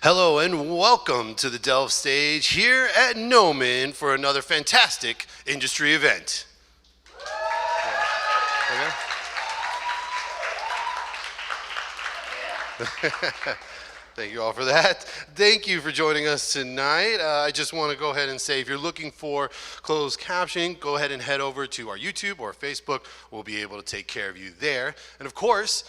Hello and welcome to the Delve stage here at Noman for another fantastic industry event. Okay. Thank you all for that. Thank you for joining us tonight. I just want to go ahead and say if you're looking for closed captioning, go ahead and head over to our YouTube or Facebook. We'll be able to take care of you there. And of course,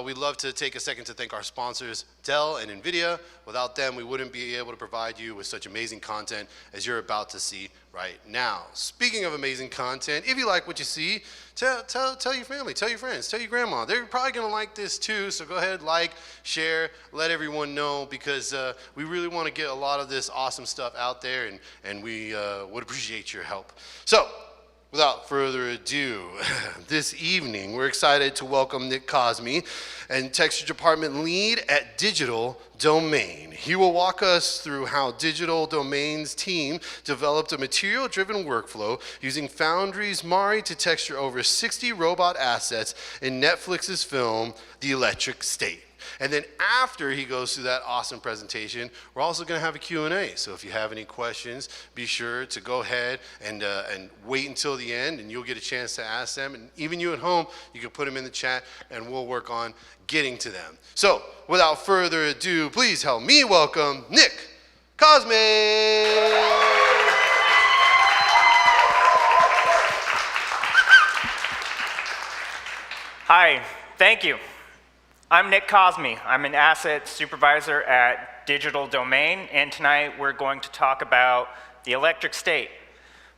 we'd love to take a second to thank our sponsors, Dell and NVIDIA. Without them, we wouldn't be able to provide you with such amazing content as you're about to see right now. Speaking of amazing content, if you like what you see, tell your family, tell your friends, tell your grandma. They're probably going to like this too, so go ahead, like, share, let everyone know, because we really want to get a lot of this awesome stuff out there, and we would appreciate your help. So, without further ado, this evening we're excited to welcome Nick Cosmi, and Texture Department Lead at Digital Domain. He will walk us through how Digital Domain's team developed a material-driven workflow using Foundry's Mari to texture over 60 robot assets in Netflix's film, The Electric State. And then after he goes through that awesome presentation, we're also going to have a Q&A. So if you have any questions, be sure to go ahead and wait until the end, and you'll get a chance to ask them. And even you at home, you can put them in the chat, and we'll work on getting to them. So without further ado, please help me welcome Nick Cosmi. Hi, thank you. I'm Nick Cosmi. I'm an asset supervisor at Digital Domain, and tonight we're going to talk about the electric state.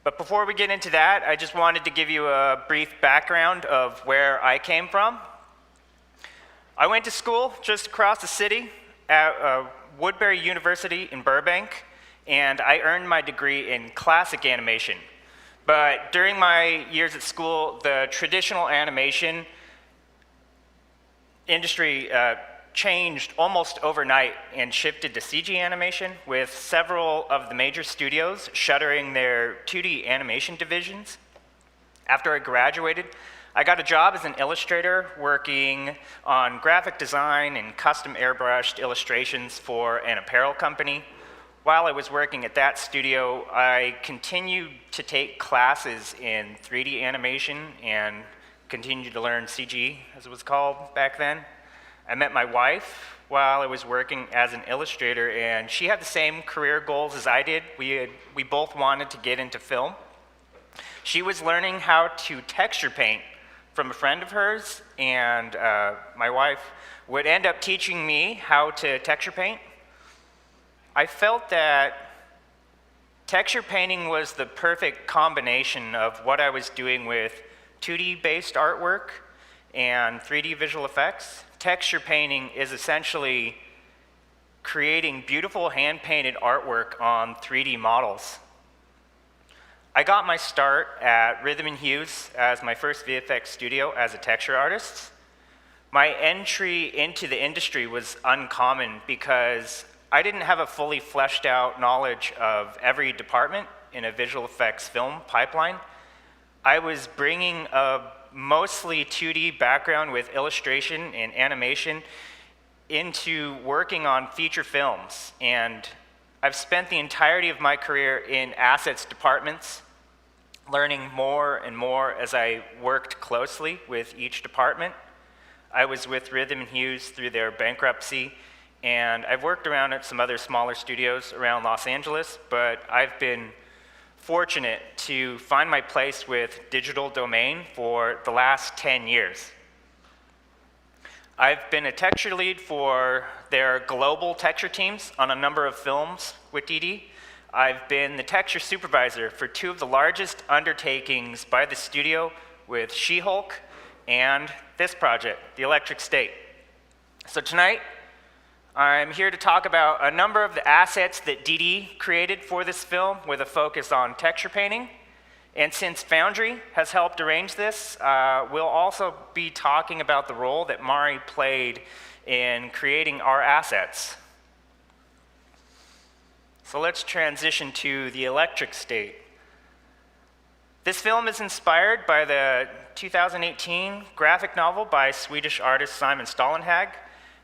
But before we get into that, I just wanted to give you a brief background of where I came from. I went to school just across the city at Woodbury University in Burbank, and I earned my degree in classic animation. But during my years at school, the traditional animation industry changed almost overnight and shifted to CG animation, with several of the major studios shuttering their 2D animation divisions. After I graduated, I got a job as an illustrator working on graphic design and custom airbrushed illustrations for an apparel company. While I was working at that studio, I continued to take classes in 3D animation and continued to learn CG, as it was called back then. I met my wife while I was working as an illustrator, and she had the same career goals as I did. We both wanted to get into film. She was learning how to texture paint from a friend of hers, and my wife would end up teaching me how to texture paint. I felt that texture painting was the perfect combination of what I was doing with 2D-based artwork and 3D visual effects. Texture painting is essentially creating beautiful hand-painted artwork on 3D models. I got my start at Rhythm & Hues as my first VFX studio as a texture artist. My entry into the industry was uncommon because I didn't have a fully fleshed out knowledge of every department in a visual effects film pipeline. I was bringing a mostly 2D background with illustration and animation into working on feature films, and I've spent the entirety of my career in assets departments, learning more and more as I worked closely with each department. I was with Rhythm & Hues through their bankruptcy, and I've worked around at some other smaller studios around Los Angeles, but I've been fortunate to find my place with Digital Domain for the last 10 years. I've been a texture lead for their global texture teams on a number of films with DD. I've been the texture supervisor for two of the largest undertakings by the studio with She-Hulk and this project, The Electric State. So tonight, I'm here to talk about a number of the assets that DD created for this film with a focus on texture painting. And since Foundry has helped arrange this, we'll also be talking about the role that Mari played in creating our assets. So let's transition to The Electric State. This film is inspired by the 2018 graphic novel by Swedish artist Simon Stålenhag,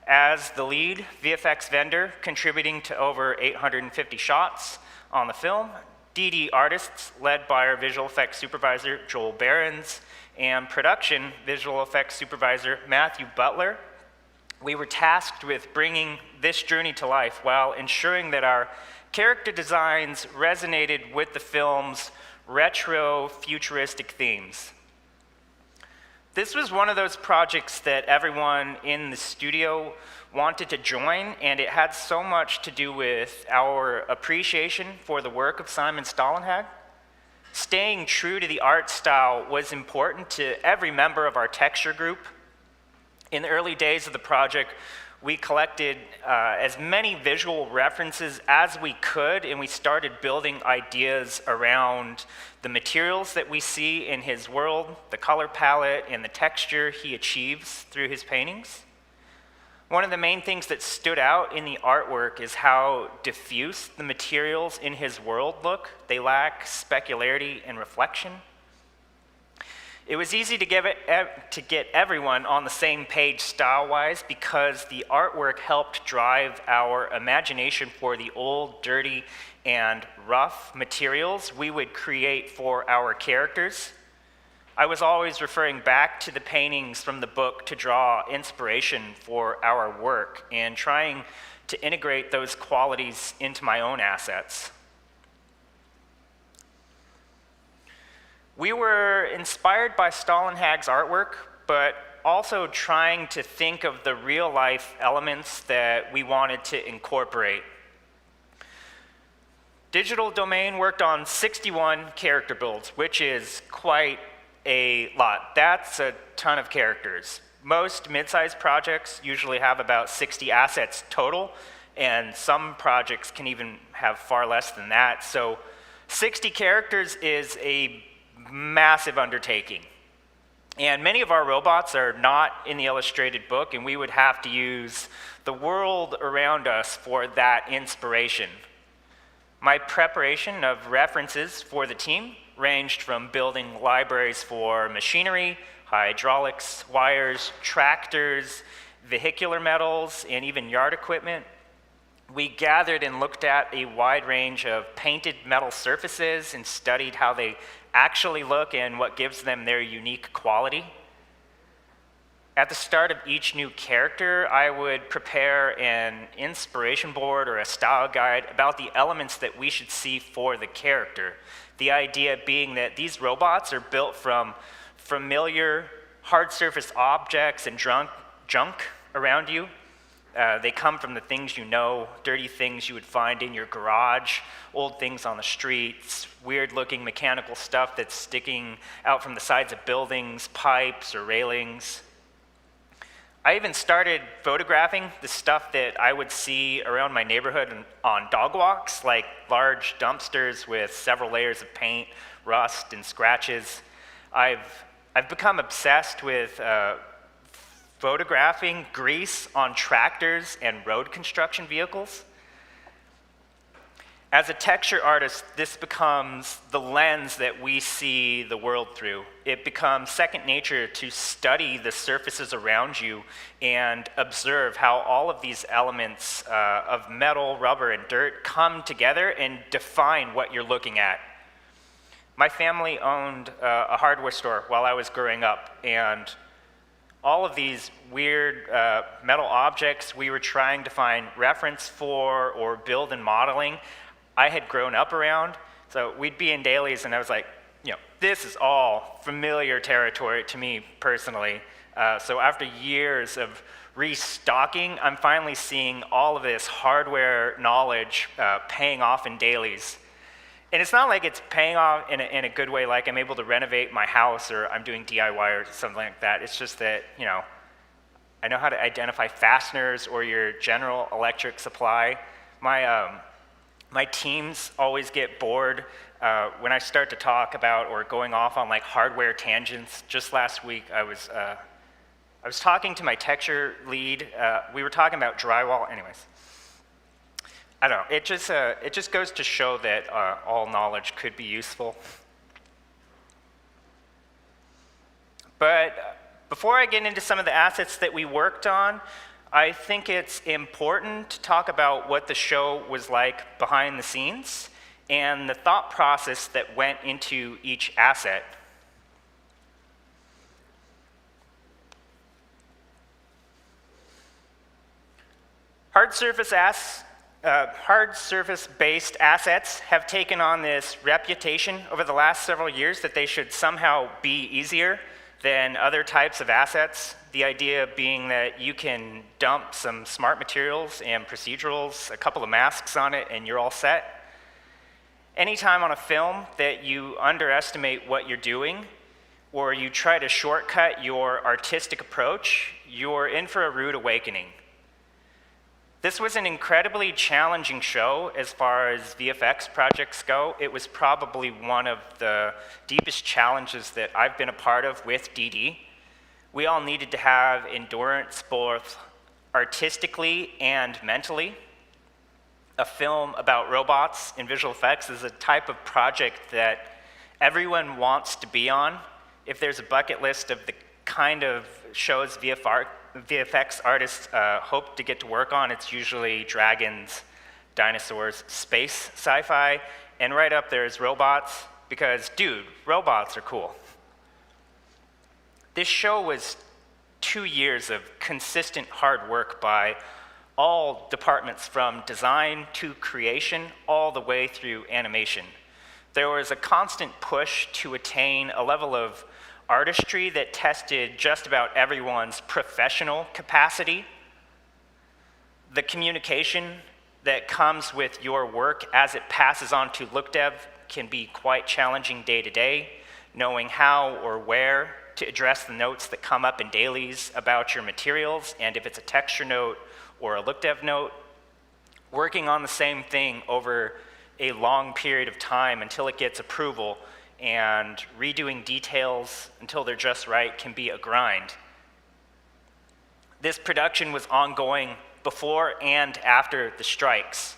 as the lead VFX vendor, contributing to over 850 shots on the film, DD artists led by our visual effects supervisor, Joel Behrens, and production visual effects supervisor, Matthew Butler. We were tasked with bringing this journey to life while ensuring that our character designs resonated with the film's retro futuristic themes. This was one of those projects that everyone in the studio wanted to join, and it had so much to do with our appreciation for the work of Simon Stålenhag. Staying true to the art style was important to every member of our texture group. In the early days of the project, we collected as many visual references as we could, and we started building ideas around the materials that we see in his world, the color palette, and the texture he achieves through his paintings. One of the main things that stood out in the artwork is how diffuse the materials in his world look. They lack specularity and reflection. It was easy to get everyone on the same page style-wise because the artwork helped drive our imagination for the old, dirty, and rough materials we would create for our characters. I was always referring back to the paintings from the book to draw inspiration for our work and trying to integrate those qualities into my own assets. We were inspired by Stålenhag's artwork, but also trying to think of the real-life elements that we wanted to incorporate. Digital Domain worked on 61 character builds, which is quite a lot. That's a ton of characters. Most mid-sized projects usually have about 60 assets total, and some projects can even have far less than that. So 60 characters is a massive undertaking. And many of our robots are not in the illustrated book, and we would have to use the world around us for that inspiration. My preparation of references for the team ranged from building libraries for machinery, hydraulics, wires, tractors, vehicular metals, and even yard equipment. We gathered and looked at a wide range of painted metal surfaces and studied how they actually look and what gives them their unique quality. At the start of each new character, I would prepare an inspiration board or a style guide about the elements that we should see for the character. The idea being that these robots are built from familiar hard surface objects and junk around you. They come from the things you know, dirty things you would find in your garage, old things on the streets, weird-looking mechanical stuff that's sticking out from the sides of buildings, pipes or railings. I even started photographing the stuff that I would see around my neighborhood on dog walks, like large dumpsters with several layers of paint, rust, and scratches. I've become obsessed with photographing grease on tractors and road construction vehicles. As a texture artist, this becomes the lens that we see the world through. It becomes second nature to study the surfaces around you and observe how all of these elements of metal, rubber, and dirt come together and define what you're looking at. My family owned a hardware store while I was growing up, and all of these weird metal objects we were trying to find reference for or build in modeling, I had grown up around. So we'd be in dailies and I was like, this is all familiar territory to me personally. So after years of restocking, I'm finally seeing all of this hardware knowledge paying off in dailies. And it's not like it's paying off in a good way, like I'm able to renovate my house or I'm doing DIY or something like that. It's just that, I know how to identify fasteners or your general electric supply. My teams always get bored when I start to talk about or going off on like hardware tangents. Just last week, I was talking to my texture lead. We were talking about drywall. Anyways, I don't know. It just goes to show that all knowledge could be useful. But before I get into some of the assets that we worked on, I think it's important to talk about what the show was like behind the scenes and the thought process that went into each asset. Hard surface-based assets have taken on this reputation over the last several years that they should somehow be easier than other types of assets. The idea being that you can dump some smart materials and procedurals, a couple of masks on it, and you're all set. Anytime on a film that you underestimate what you're doing, or you try to shortcut your artistic approach, you're in for a rude awakening. This was an incredibly challenging show as far as VFX projects go. It was probably one of the deepest challenges that I've been a part of with DD. We all needed to have endurance both artistically and mentally. A film about robots and visual effects is a type of project that everyone wants to be on. If there's a bucket list of the kind of shows VFX artists hope to get to work on, it's usually dragons, dinosaurs, space, sci-fi, and right up there is robots, because, dude, robots are cool. This show was 2 years of consistent hard work by all departments, from design to creation, all the way through animation. There was a constant push to attain a level of artistry that tested just about everyone's professional capacity. The communication that comes with your work as it passes on to look dev can be quite challenging day to day, knowing how or where to address the notes that come up in dailies about your materials, and if it's a texture note or a look dev note, working on the same thing over a long period of time until it gets approval and redoing details until they're just right can be a grind. This production was ongoing before and after the strikes.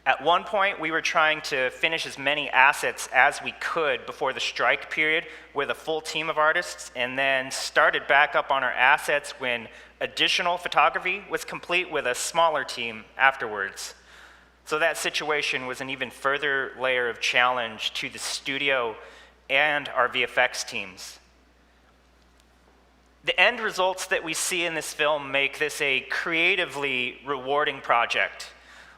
At one point, we were trying to finish as many assets as we could before the strike period with a full team of artists, and then started back up on our assets when additional photography was complete with a smaller team afterwards. So that situation was an even further layer of challenge to the studio and our VFX teams. The end results that we see in this film make this a creatively rewarding project.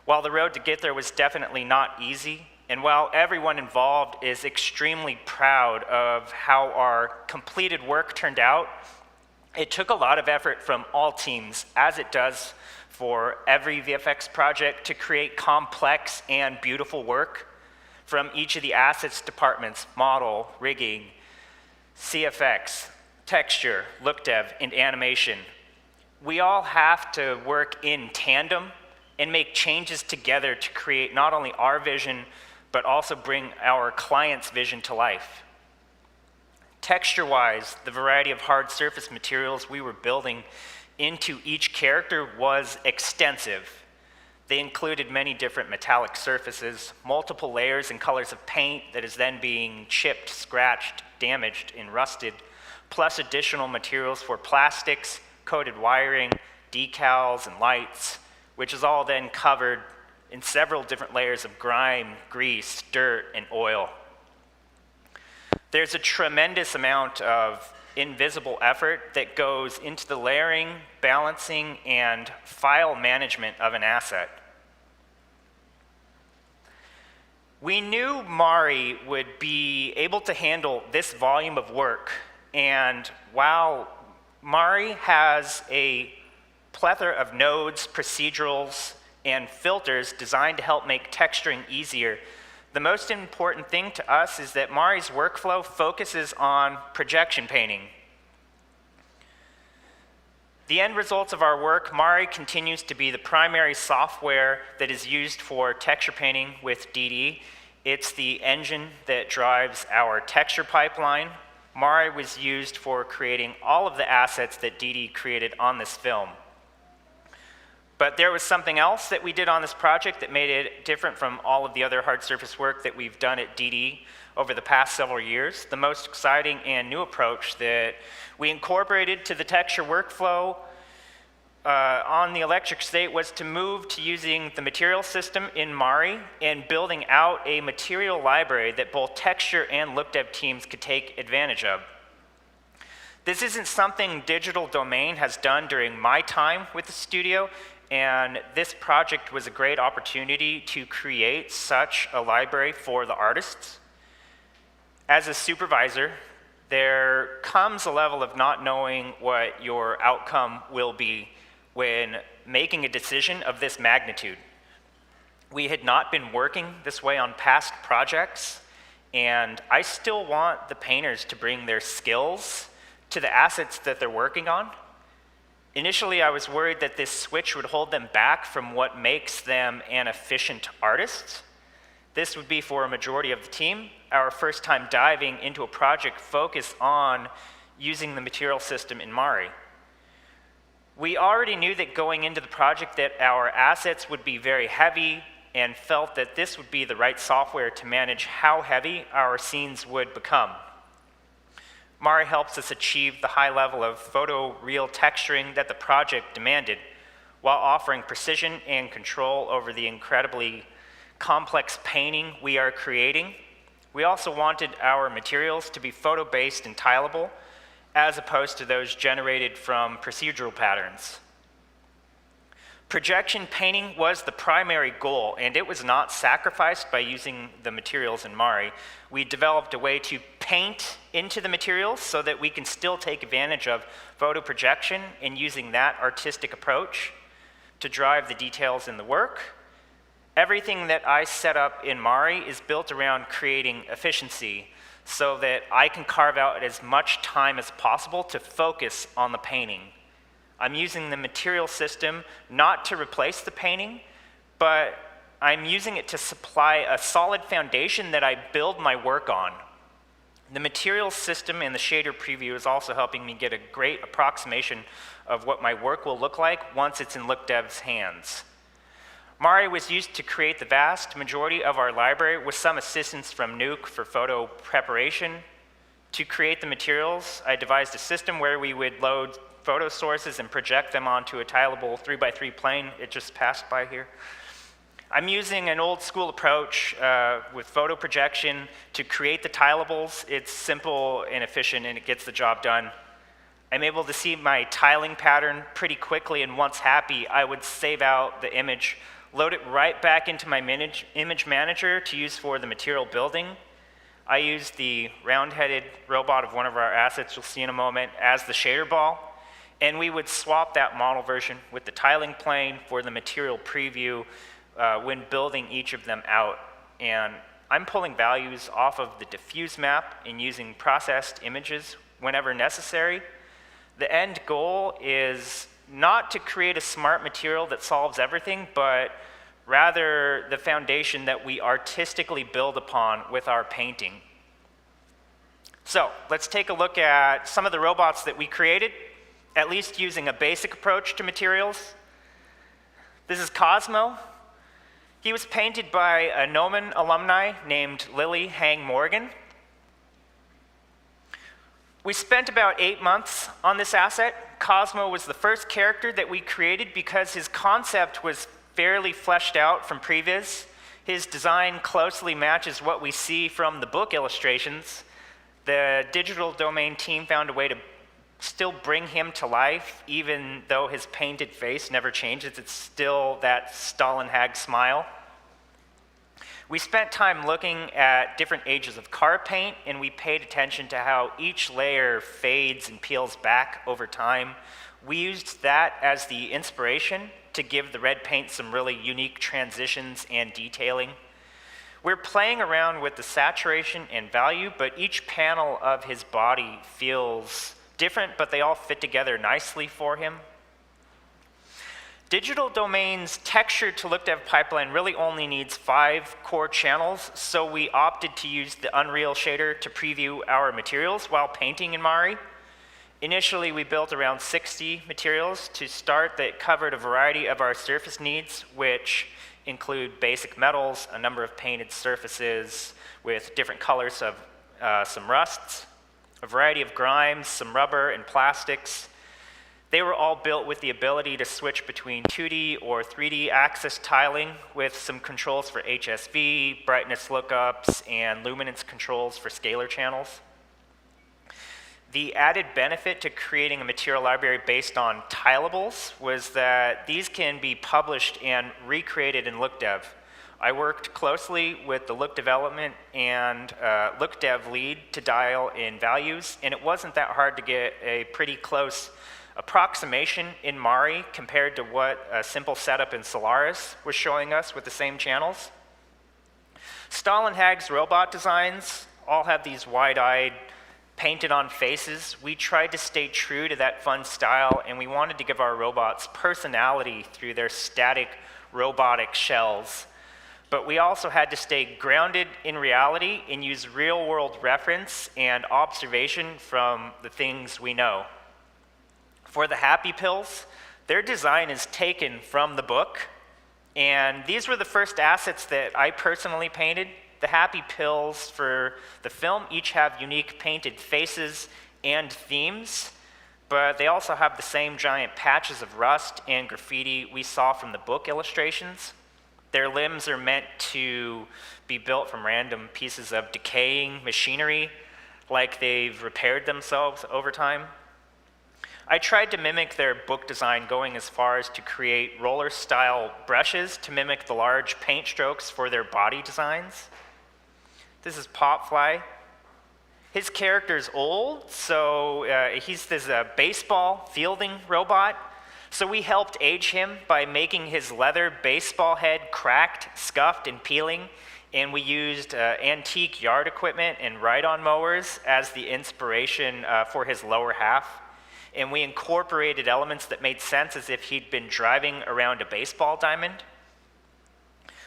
While the road to get there was definitely not easy, and while everyone involved is extremely proud of how our completed work turned out, it took a lot of effort from all teams, as it does for every VFX project, to create complex and beautiful work from each of the assets departments: model, rigging, CFX, texture, look dev, and animation. We all have to work in tandem and make changes together to create not only our vision, but also bring our client's vision to life. Texture-wise, the variety of hard surface materials we were building into each character was extensive. They included many different metallic surfaces, multiple layers and colors of paint that is then being chipped, scratched, damaged, and rusted, plus additional materials for plastics, coated wiring, decals, and lights, which is all then covered in several different layers of grime, grease, dirt, and oil. There's a tremendous amount of invisible effort that goes into the layering, balancing, and file management of an asset. We knew Mari would be able to handle this volume of work, and while Mari has a plethora of nodes, procedurals, and filters designed to help make texturing easier, the most important thing to us is that Mari's workflow focuses on projection painting. The end results of our work: Mari continues to be the primary software that is used for texture painting with DD. It's the engine that drives our texture pipeline. Mari was used for creating all of the assets that DD created on this film. But there was something else that we did on this project that made it different from all of the other hard surface work that we've done at DD over the past several years. The most exciting and new approach that we incorporated to the texture workflow on the electric state was to move to using the material system in Mari and building out a material library that both texture and look dev teams could take advantage of. This isn't something Digital Domain has done during my time with the studio, and this project was a great opportunity to create such a library for the artists. As a supervisor, there comes a level of not knowing what your outcome will be when making a decision of this magnitude. We had not been working this way on past projects, and I still want the painters to bring their skills to the assets that they're working on. Initially, I was worried that this switch would hold them back from what makes them an efficient artist. This would be, for a majority of the team, our first time diving into a project focused on using the material system in Mari. We already knew that going into the project that our assets would be very heavy and felt that this would be the right software to manage how heavy our scenes would become. Mari helps us achieve the high level of photoreal texturing that the project demanded, while offering precision and control over the incredibly complex painting we are creating. We also wanted our materials to be photo-based and tileable, as opposed to those generated from procedural patterns. Projection painting was the primary goal, and it was not sacrificed by using the materials in Mari. We developed a way to paint into the materials so that we can still take advantage of photo projection and using that artistic approach to drive the details in the work. Everything that I set up in Mari is built around creating efficiency so that I can carve out as much time as possible to focus on the painting. I'm using the material system not to replace the painting, but I'm using it to supply a solid foundation that I build my work on. The material system and the shader preview is also helping me get a great approximation of what my work will look like once it's in LookDev's hands. Mari was used to create the vast majority of our library with some assistance from Nuke for photo preparation. To create the materials, I devised a system where we would load photo sources and project them onto a tileable 3x3 plane. It just passed by here. I'm using an old school approach with photo projection to create the tileables. It's simple and efficient, and it gets the job done. I'm able to see my tiling pattern pretty quickly, and once happy, I would save out the image, load it right back into my image manager to use for the material building. I use the round-headed robot of one of our assets, you'll see in a moment, as the shader ball, and we would swap that model version with the tiling plane for the material preview when building each of them out. And I'm pulling values off of the diffuse map and using processed images whenever necessary. The end goal is not to create a smart material that solves everything, but rather the foundation that we artistically build upon with our painting. So let's take a look at some of the robots that we created, at least using a basic approach to materials. This is Cosmo. He was painted by a Noman alumni named Lily Hang Morgan. We spent about 8 months on this asset. Cosmo was the first character that we created because his concept was fairly fleshed out from previs. His design closely matches what we see from the book illustrations. The Digital Domain team found a way to still bring him to life, even though his painted face never changes. It's still that Stålenhag smile. We spent time looking at different ages of car paint, and we paid attention to how each layer fades and peels back over time. We used that as the inspiration to give the red paint some really unique transitions and detailing. We're playing around with the saturation and value, but each panel of his body feels different, but they all fit together nicely for him. Digital Domain's texture to LookDev pipeline really only needs 5 core channels, so we opted to use the Unreal shader to preview our materials while painting in Mari. Initially, we built around 60 materials to start that covered a variety of our surface needs, which include basic metals, a number of painted surfaces with different colors of some rusts, a variety of grimes, some rubber and plastics. They were all built with the ability to switch between 2D or 3D axis tiling with some controls for HSV, brightness lookups, and luminance controls for scalar channels. The added benefit to creating a material library based on tilables was that these can be published and recreated in LookDev. I worked closely with the Look Development and LookDev lead to dial in values, and it wasn't that hard to get a pretty close approximation in Mari compared to what a simple setup in Solaris was showing us with the same channels. Stålenhag's robot designs all have these wide-eyed, painted-on faces. We tried to stay true to that fun style, and we wanted to give our robots personality through their static robotic shells. But we also had to stay grounded in reality and use real-world reference and observation from the things we know. For the Happy Pills, their design is taken from the book, and these were the first assets that I personally painted. The Happy Pills for the film each have unique painted faces and themes, but they also have the same giant patches of rust and graffiti we saw from the book illustrations. Their limbs are meant to be built from random pieces of decaying machinery, like they've repaired themselves over time. I tried to mimic their book design, going as far as to create roller-style brushes to mimic the large paint strokes for their body designs. This is Popfly. His character's old, so he's this baseball fielding robot. So we helped age him by making his leather baseball head cracked, scuffed, and peeling, and we used antique yard equipment and ride-on mowers as the inspiration for his lower half. And we incorporated elements that made sense as if he'd been driving around a baseball diamond.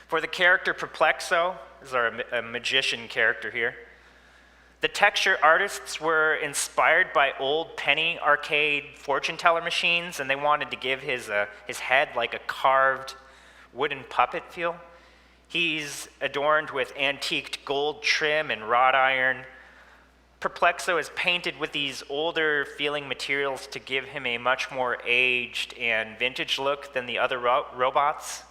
For the character Perplexo, this is our magician character here, the texture artists were inspired by old penny arcade fortune teller machines, and they wanted to give his head like a carved wooden puppet feel. He's adorned with antiqued gold trim and wrought iron. Perplexo is painted with these older feeling materials to give him a much more aged and vintage look than the other robots.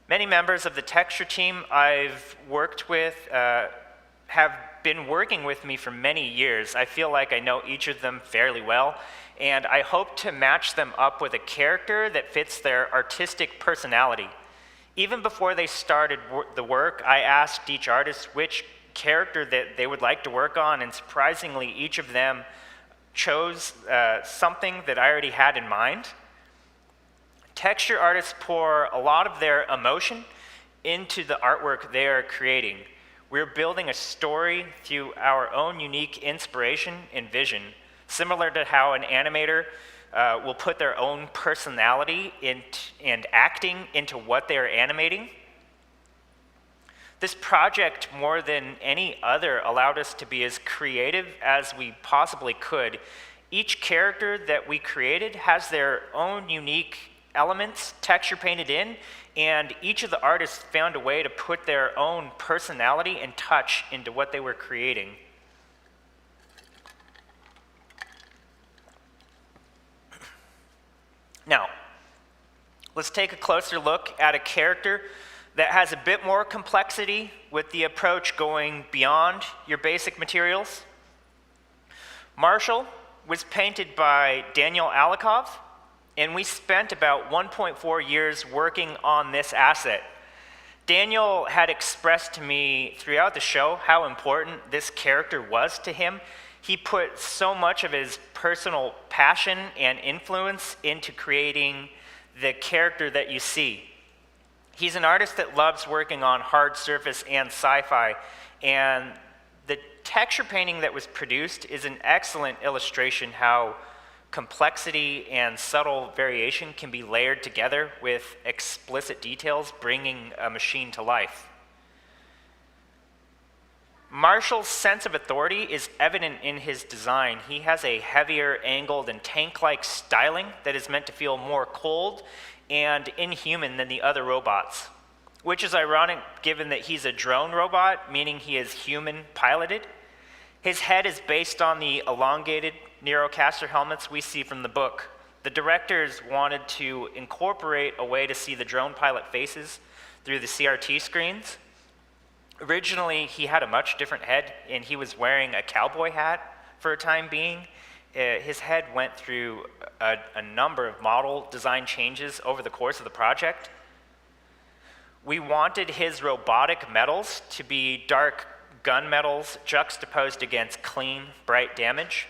Many members of the texture team I've worked with have been working with me for many years. I feel like I know each of them fairly well, and I hope to match them up with a character that fits their artistic personality. Even before they started the work, I asked each artist which character that they would like to work on, and surprisingly, each of them chose something that I already had in mind. Texture artists pour a lot of their emotion into the artwork they are creating. We're building a story through our own unique inspiration and vision, similar to how an animator will put their own personality and acting into what they're animating. This project, more than any other, allowed us to be as creative as we possibly could. Each character that we created has their own unique elements texture painted in, and each of the artists found a way to put their own personality and touch into what they were creating. Now, let's take a closer look at a character that has a bit more complexity with the approach going beyond your basic materials. Marshall was painted by Daniel Alikov, and we spent about 1.4 years working on this asset. Daniel had expressed to me throughout the show how important this character was to him. He put so much of his personal passion and influence into creating the character that you see. He's an artist that loves working on hard surface and sci-fi, and the texture painting that was produced is an excellent illustration how complexity and subtle variation can be layered together with explicit details, bringing a machine to life. Marshall's sense of authority is evident in his design. He has a heavier, angled, and tank-like styling that is meant to feel more cold and inhuman than the other robots, which is ironic given that he's a drone robot, meaning he is human piloted. His head is based on the elongated Neurocaster helmets we see from the book. The directors wanted to incorporate a way to see the drone pilot faces through the CRT screens. Originally, he had a much different head, and he was wearing a cowboy hat for a time being. His head went through a number of model design changes over the course of the project. We wanted his robotic metals to be dark gun metals juxtaposed against clean, bright damage.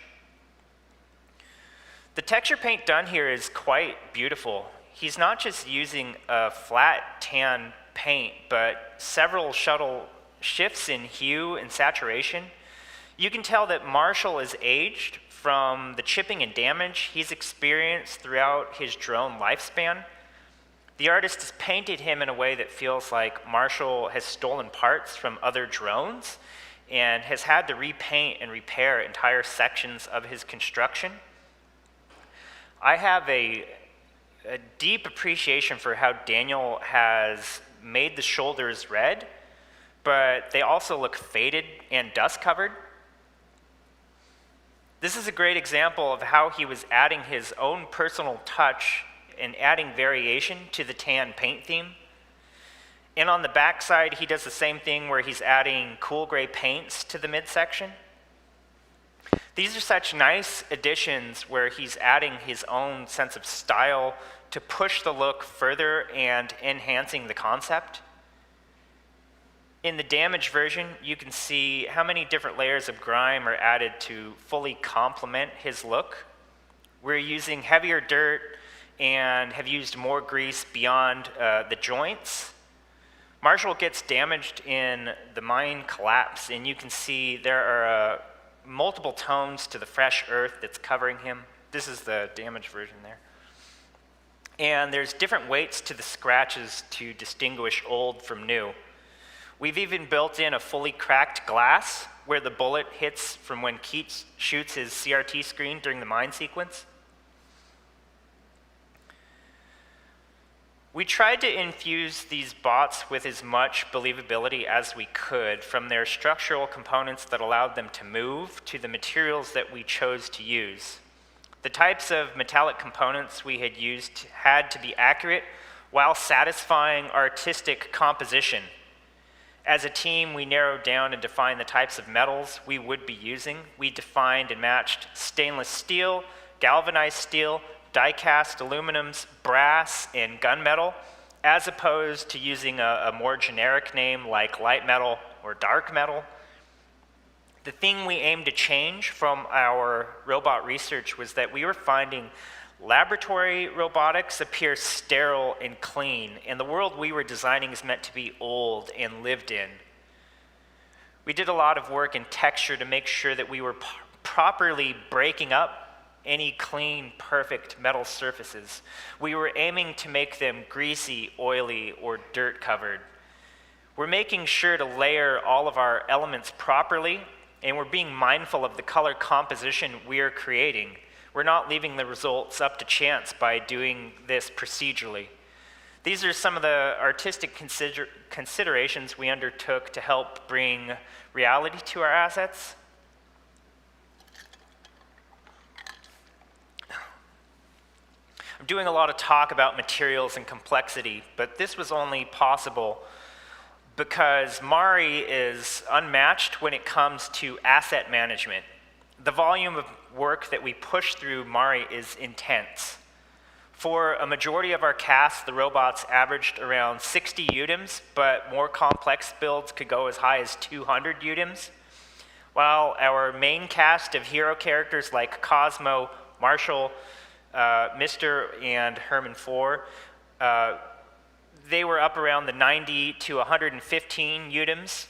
The texture paint done here is quite beautiful. He's not just using a flat tan paint, but several subtle shifts in hue and saturation. You can tell that Marshall is aged from the chipping and damage he's experienced throughout his drone lifespan. The artist has painted him in a way that feels like Marshall has stolen parts from other drones and has had to repaint and repair entire sections of his construction. I have a deep appreciation for how Daniel has made the shoulders red, but they also look faded and dust covered. This is a great example of how he was adding his own personal touch and adding variation to the tan paint theme. And on the back side, he does the same thing where he's adding cool gray paints to the midsection. These are such nice additions where he's adding his own sense of style to push the look further and enhancing the concept. In the damaged version, you can see how many different layers of grime are added to fully complement his look. We're using heavier dirt and have used more grease beyond the joints. Marshall gets damaged in the mine collapse, and you can see there are multiple tones to the fresh earth that's covering him. This is the damaged version there. And there's different weights to the scratches to distinguish old from new. We've even built in a fully cracked glass where the bullet hits from when Keats shoots his CRT screen during the mine sequence. We tried to infuse these bots with as much believability as we could, from their structural components that allowed them to move to the materials that we chose to use. The types of metallic components we had used had to be accurate while satisfying artistic composition. As a team, we narrowed down and defined the types of metals we would be using. We defined and matched stainless steel, galvanized steel, die-cast aluminums, brass, and gunmetal, as opposed to using a more generic name like light metal or dark metal. The thing we aimed to change from our robot research was that we were finding laboratory robotics appear sterile and clean, and the world we were designing is meant to be old and lived in. We did a lot of work in texture to make sure that we were properly breaking up any clean, perfect metal surfaces. We were aiming to make them greasy, oily, or dirt covered. We're making sure to layer all of our elements properly, and we're being mindful of the color composition we are creating. We're not leaving the results up to chance by doing this procedurally. These are some of the artistic considerations we undertook to help bring reality to our assets. I'm doing a lot of talk about materials and complexity, but this was only possible because Mari is unmatched when it comes to asset management. The volume of work that we push through Mari is intense. For a majority of our cast, the robots averaged around 60 UDIMs, but more complex builds could go as high as 200 UDIMs. While our main cast of hero characters like Cosmo, Marshall, Mr. and Herman 4, they were up around the 90 to 115 UDIMs.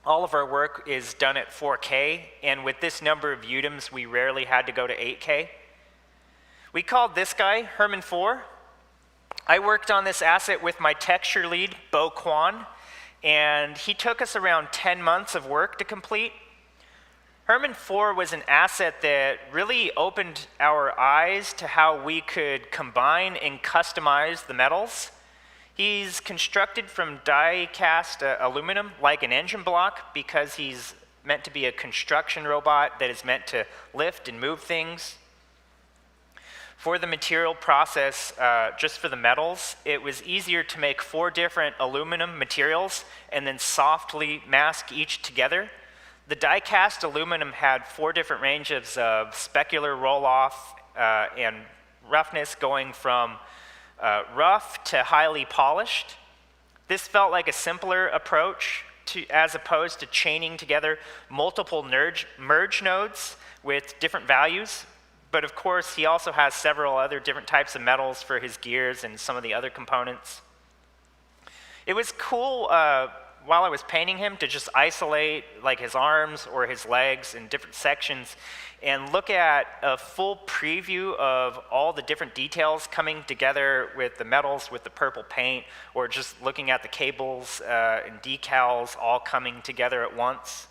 All of our work is done at 4K, and with this number of UDIMs, we rarely had to go to 8K. We called this guy Herman 4. I worked on this asset with my texture lead, Bo Kwan, and he took us around 10 months of work to complete. Herman 4 was an asset that really opened our eyes to how we could combine and customize the metals. He's constructed from die-cast aluminum like an engine block because he's meant to be a construction robot that is meant to lift and move things. For the material process, just for the metals, it was easier to make 4 different aluminum materials and then softly mask each together. The die-cast aluminum had 4 different ranges of specular roll-off and roughness, going from rough to highly polished. This felt like a simpler approach as opposed to chaining together multiple merge nodes with different values. But of course, he also has several other different types of metals for his gears and some of the other components. It was cool while I was painting him to just isolate like his arms or his legs in different sections and look at a full preview of all the different details coming together with the metals, with the purple paint, or just looking at the cables and decals all coming together at once.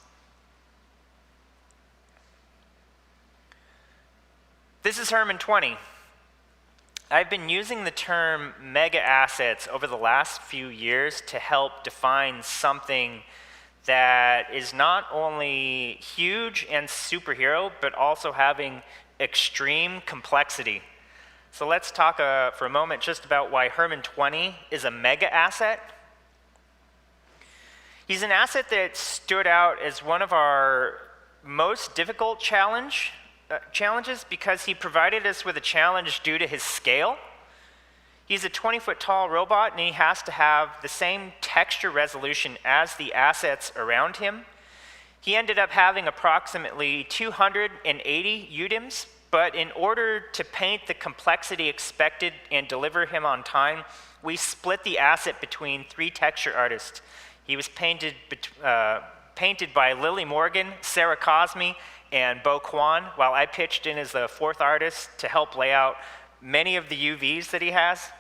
This is Herman 20. I've been using the term mega assets over the last few years to help define something that is not only huge and superhero, but also having extreme complexity. So let's talk for a moment just about why Herman 20 is a mega asset. He's an asset that stood out as one of our most difficult challenges because he provided us with a challenge due to his scale. He's a 20-foot tall robot, and he has to have the same texture resolution as the assets around him. He ended up having approximately 280 UDIMs, but in order to paint the complexity expected and deliver him on time, we split the asset between 3 texture artists. He was painted by Lily Morgan, Sarah Cosmi, and Bo Kwan, while I pitched in as the 4th artist to help lay out many of the UVs that he has.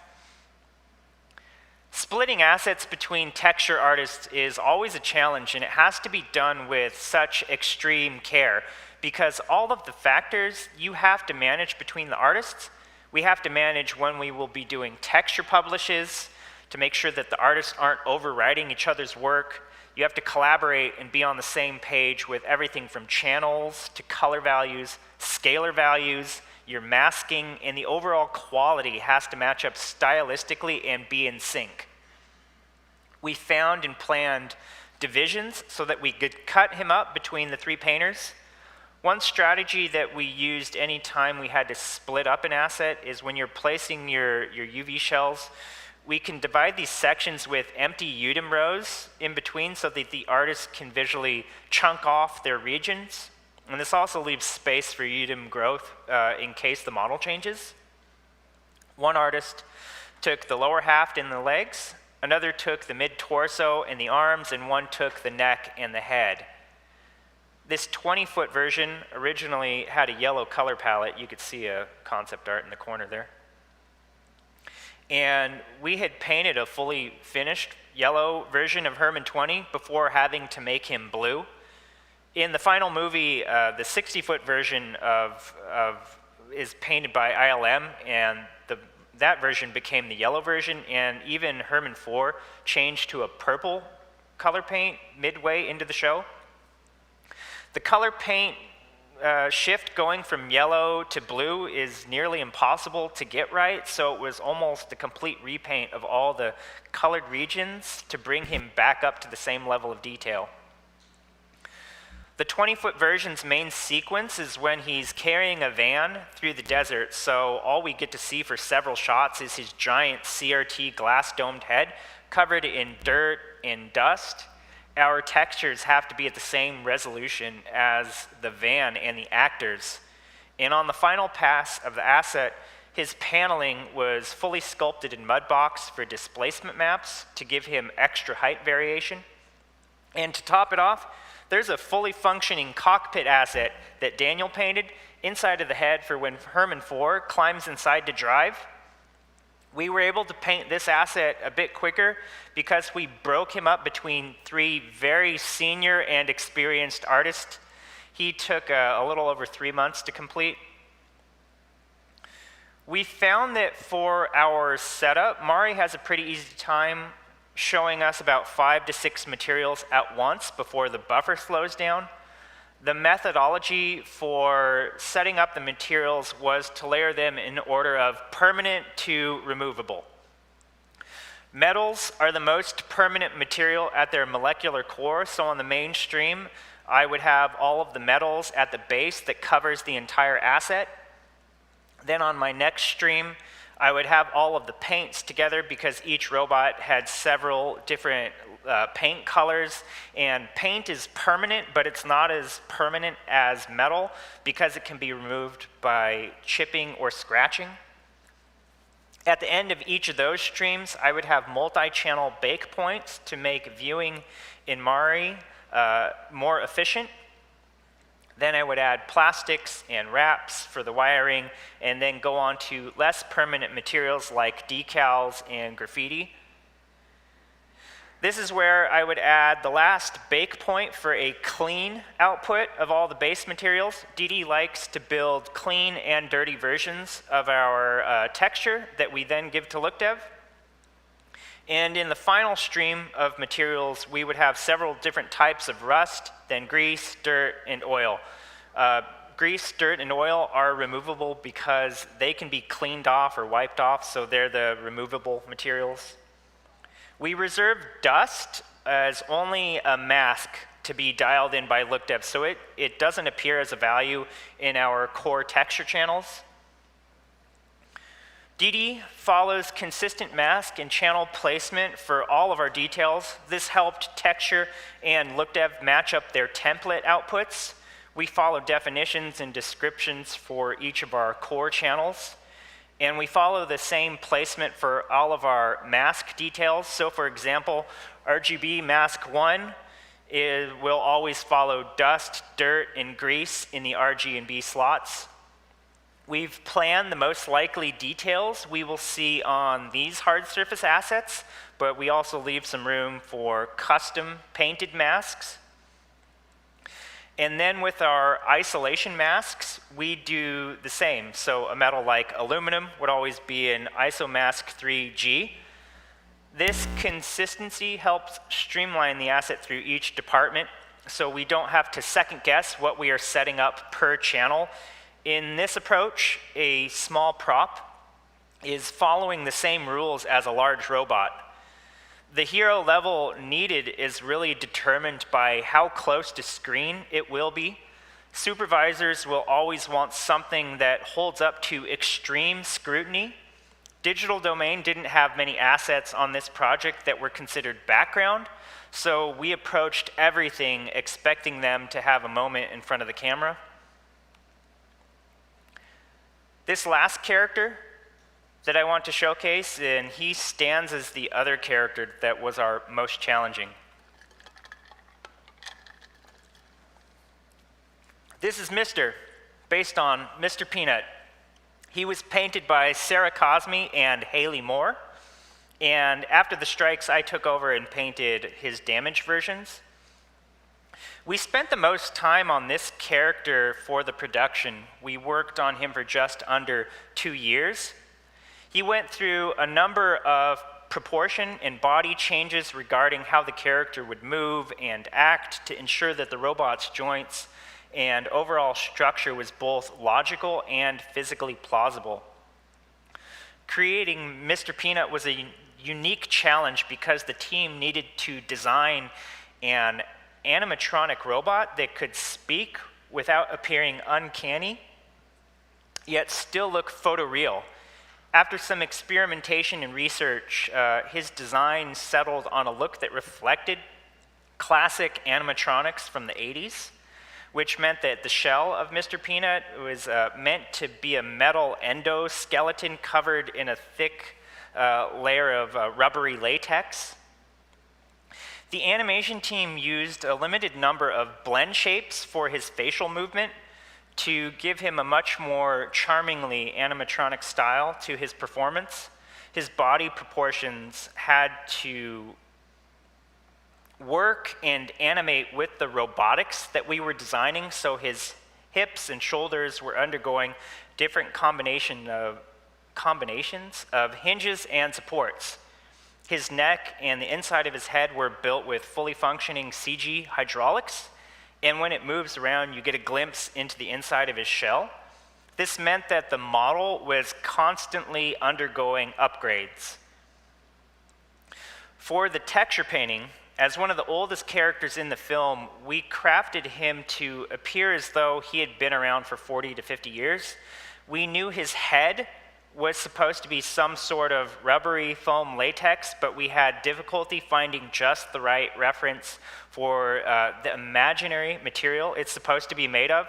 Splitting assets between texture artists is always a challenge, and it has to be done with such extreme care because all of the factors you have to manage between the artists, we have to manage when we will be doing texture publishes to make sure that the artists aren't overwriting each other's work. You have to collaborate and be on the same page with everything from channels to color values, scalar values, your masking, and the overall quality has to match up stylistically and be in sync. We found and planned divisions so that we could cut him up between the 3 painters. One strategy that we used anytime we had to split up an asset is when you're placing your UV shells, we can divide these sections with empty UDIM rows in between so that the artist can visually chunk off their regions. And this also leaves space for UDIM growth in case the model changes. One artist took the lower half and the legs, another took the mid-torso and the arms, and one took the neck and the head. This 20-foot version originally had a yellow color palette. You could see a concept art in the corner there. And we had painted a fully finished yellow version of Herman 20 before having to make him blue. In the final movie, the 60-foot version is painted by ILM, and that version became the yellow version, and even Herman 4 changed to a purple color paint midway into the show. The color paint shift going from yellow to blue is nearly impossible to get right, so it was almost a complete repaint of all the colored regions to bring him back up to the same level of detail. The 20-foot version's main sequence is when he's carrying a van through the desert, so all we get to see for several shots is his giant CRT glass-domed head covered in dirt and dust. Our textures have to be at the same resolution as the van and the actors. And on the final pass of the asset, his paneling was fully sculpted in mudbox for displacement maps to give him extra height variation. And to top it off, there's a fully functioning cockpit asset that Daniel painted inside of the head for when Herman 4 climbs inside to drive. We were able to paint this asset a bit quicker because we broke him up between 3 very senior and experienced artists. He took a little over 3 months to complete. We found that for our setup, Mari has a pretty easy time showing us about 5 to 6 materials at once before the buffer slows down. The methodology for setting up the materials was to layer them in order of permanent to removable. Metals are the most permanent material at their molecular core, so on the main stream, I would have all of the metals at the base that covers the entire asset. Then on my next stream, I would have all of the paints together because each robot had several different paint colors, and paint is permanent, but it's not as permanent as metal because it can be removed by chipping or scratching. At the end of each of those streams, I would have multi-channel bake points to make viewing in Mari more efficient. Then I would add plastics and wraps for the wiring, and then go on to less permanent materials like decals and graffiti. This is where I would add the last bake point for a clean output of all the base materials. DD likes to build clean and dirty versions of our texture that we then give to LookDev. And in the final stream of materials, we would have several different types of rust, then grease, dirt, and oil. Grease, dirt, and oil are removable because they can be cleaned off or wiped off, so they're the removable materials. We reserve dust as only a mask to be dialed in by LookDev, so it doesn't appear as a value in our core texture channels. DD follows consistent mask and channel placement for all of our details. This helped texture and LookDev match up their template outputs. We follow definitions and descriptions for each of our core channels. And we follow the same placement for all of our mask details. So for example, RGB mask 1 will always follow dust, dirt, and grease in the RG and B slots. We've planned the most likely details we will see on these hard surface assets, but we also leave some room for custom painted masks. And then with our isolation masks, we do the same. So a metal like aluminum would always be an isomask 3G. This consistency helps streamline the asset through each department, so we don't have to second guess what we are setting up per channel. In this approach, a small prop is following the same rules as a large robot. The hero level needed is really determined by how close to screen it will be. Supervisors will always want something that holds up to extreme scrutiny. Digital Domain didn't have many assets on this project that were considered background, so we approached everything expecting them to have a moment in front of the camera. This last character that I want to showcase, and he stands as the other character that was our most challenging. This is Mr., based on Mr. Peanut. He was painted by Sarah Cosmi and Haley Moore, and after the strikes, I took over and painted his damage versions. We spent the most time on this character for the production. We worked on him for just under 2 years. He went through a number of proportion and body changes regarding how the character would move and act to ensure that the robot's joints and overall structure was both logical and physically plausible. Creating Mr. Peanut was a unique challenge because the team needed to design an animatronic robot that could speak without appearing uncanny, yet still look photoreal. After some experimentation and research, his design settled on a look that reflected classic animatronics from the 80s, which meant that the shell of Mr. Peanut was meant to be a metal endoskeleton covered in a thick layer of rubbery latex. The animation team used a limited number of blend shapes for his facial movement to give him a much more charmingly animatronic style to his performance. His body proportions had to work and animate with the robotics that we were designing, so his hips and shoulders were undergoing different combinations of hinges and supports. His neck and the inside of his head were built with fully functioning CG hydraulics, and when it moves around, you get a glimpse into the inside of his shell. This meant that the model was constantly undergoing upgrades. For the texture painting, as one of the oldest characters in the film, we crafted him to appear as though he had been around for 40 to 50 years. We knew his head was supposed to be some sort of rubbery foam latex, but we had difficulty finding just the right reference for the imaginary material it's supposed to be made of.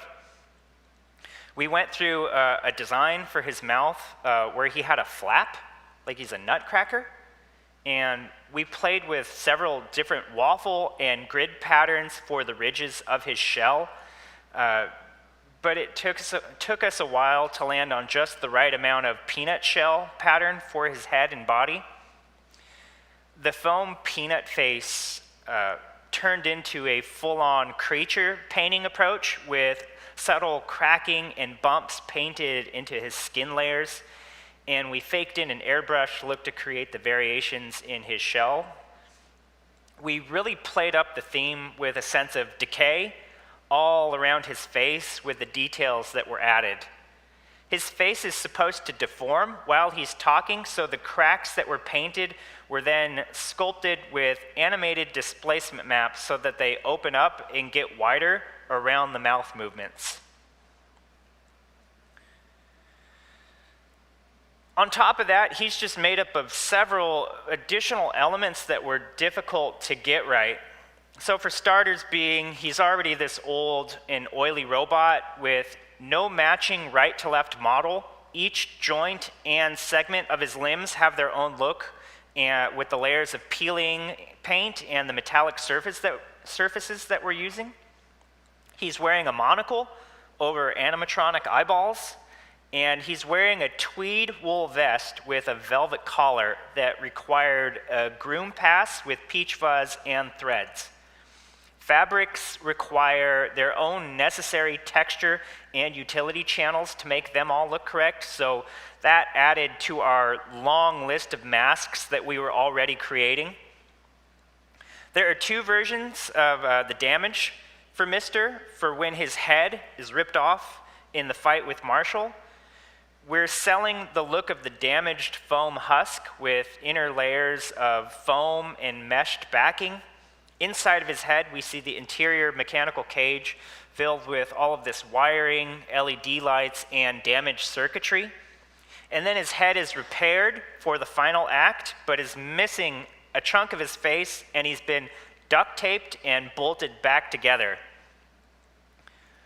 We went through a design for his mouth where he had a flap, like he's a nutcracker, and we played with several different waffle and grid patterns for the ridges of his shell. But it took us a while to land on just the right amount of peanut shell pattern for his head and body. The foam peanut face turned into a full-on creature painting approach with subtle cracking and bumps painted into his skin layers, and we faked in an airbrush look to create the variations in his shell. We really played up the theme with a sense of decay all around his face with the details that were added. His face is supposed to deform while he's talking, so the cracks that were painted were then sculpted with animated displacement maps so that they open up and get wider around the mouth movements. On top of that, he's just made up of several additional elements that were difficult to get right. So for starters he's already this old and oily robot with no matching right to left model. Each joint and segment of his limbs have their own look, and with the layers of peeling paint and the metallic surfaces that we're using. He's wearing a monocle over animatronic eyeballs, and he's wearing a tweed wool vest with a velvet collar that required a groom pass with peach fuzz and threads. Fabrics require their own necessary texture and utility channels to make them all look correct, so that added to our long list of masks that we were already creating. There are two versions of the damage for Mr. for when his head is ripped off in the fight with Marshall. We're selling the look of the damaged foam husk with inner layers of foam and meshed backing. Inside of his head, we see the interior mechanical cage filled with all of this wiring, LED lights, and damaged circuitry. And then his head is repaired for the final act, but is missing a chunk of his face, and he's been duct taped and bolted back together.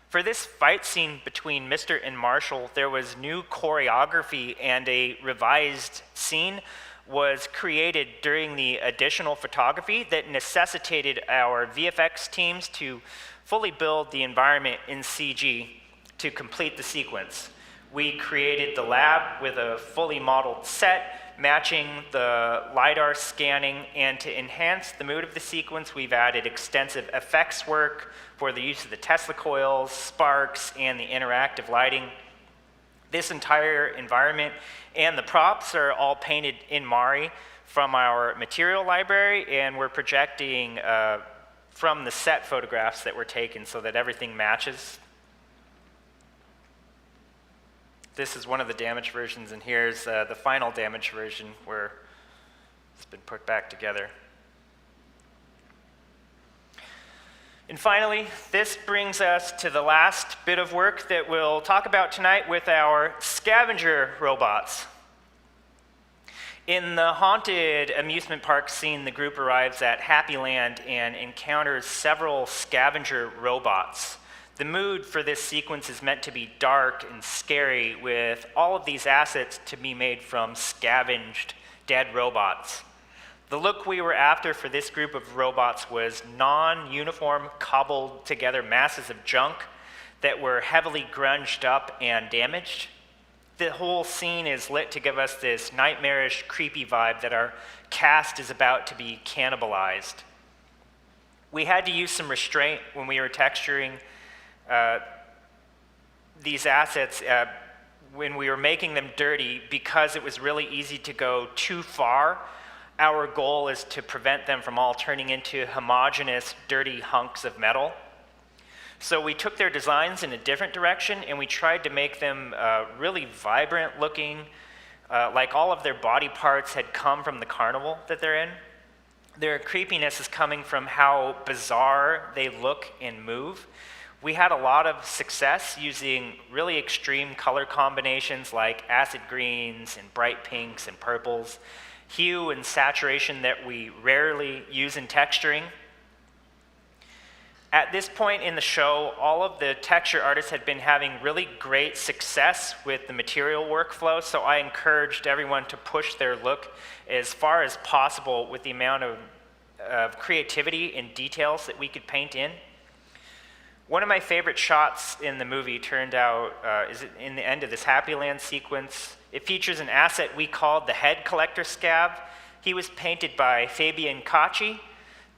For this fight scene between Mr. and Marshall, there was new choreography, and a revised scene was created during the additional photography that necessitated our VFX teams to fully build the environment in CG to complete the sequence. We created the lab with a fully modeled set, matching the LiDAR scanning, and to enhance the mood of the sequence, we've added extensive effects work for the use of the Tesla coils, sparks, and the interactive lighting. This entire environment and the props are all painted in Mari from our material library, and we're projecting from the set photographs that were taken so that everything matches. This is one of the damaged versions, and here's the final damaged version where it's been put back together. And finally, this brings us to the last bit of work that we'll talk about tonight with our Scavenger robots. In the haunted amusement park scene, the group arrives at Happy Land and encounters several Scavenger robots. The mood for this sequence is meant to be dark and scary, with all of these assets to be made from scavenged dead robots. The look we were after for this group of robots was non-uniform, cobbled together masses of junk that were heavily grunged up and damaged. The whole scene is lit to give us this nightmarish, creepy vibe that our cast is about to be cannibalized. We had to use some restraint when we were texturing these assets when we were making them dirty, because it was really easy to go too far. Our goal is to prevent them from all turning into homogeneous, dirty hunks of metal. So we took their designs in a different direction, and we tried to make them really vibrant looking, like all of their body parts had come from the carnival that they're in. Their creepiness is coming from how bizarre they look and move. We had a lot of success using really extreme color combinations like acid greens and bright pinks and purples, hue and saturation that we rarely use in texturing. At this point in the show, all of the texture artists had been having really great success with the material workflow, so I encouraged everyone to push their look as far as possible with the amount of creativity and details that we could paint in. One of my favorite shots in the movie turned out is in the end of this Happy Land sequence. It features an asset we called the head collector scav. He was painted by Fabian Cacci.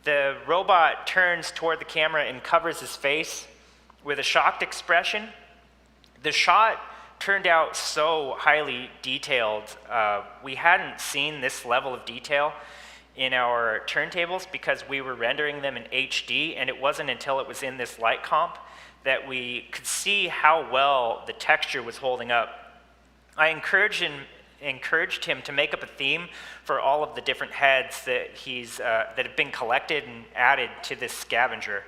The robot turns toward the camera and covers his face with a shocked expression. The shot turned out so highly detailed. We hadn't seen this level of detail in our turntables because we were rendering them in HD, and it wasn't until it was in this light comp that we could see how well the texture was holding up. I encouraged him to make up a theme for all of the different heads that that have been collected and added to this scavenger.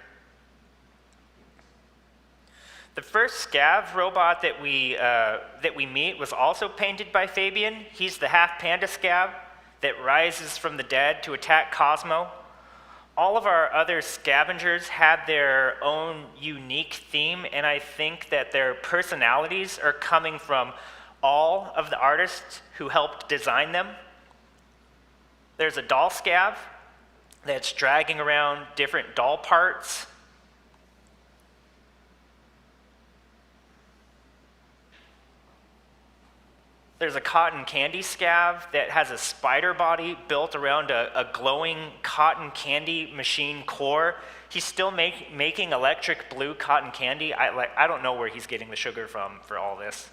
The first scav robot that we meet was also painted by Fabian. He's the half panda scav that rises from the dead to attack Cosmo. All of our other scavengers had their own unique theme, and I think that their personalities are coming from all of the artists who helped design them. There's a doll scav that's dragging around different doll parts. There's a cotton candy scav that has a spider body built around a glowing cotton candy machine core. He's still making electric blue cotton candy. I don't know where he's getting the sugar from for all this.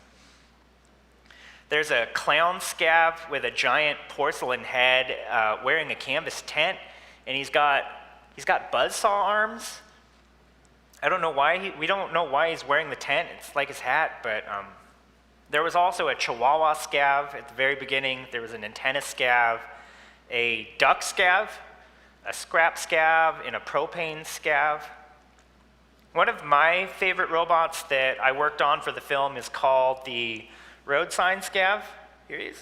There's a clown scav with a giant porcelain head wearing a canvas tent, and he's got buzzsaw arms. I don't know why we don't know why he's wearing the tent. It's like his hat, but there was also a Chihuahua scav at the very beginning. There was an antenna scav, a duck scav, a scrap scav, and a propane scav. One of my favorite robots that I worked on for the film is called the road sign scav. Here he is.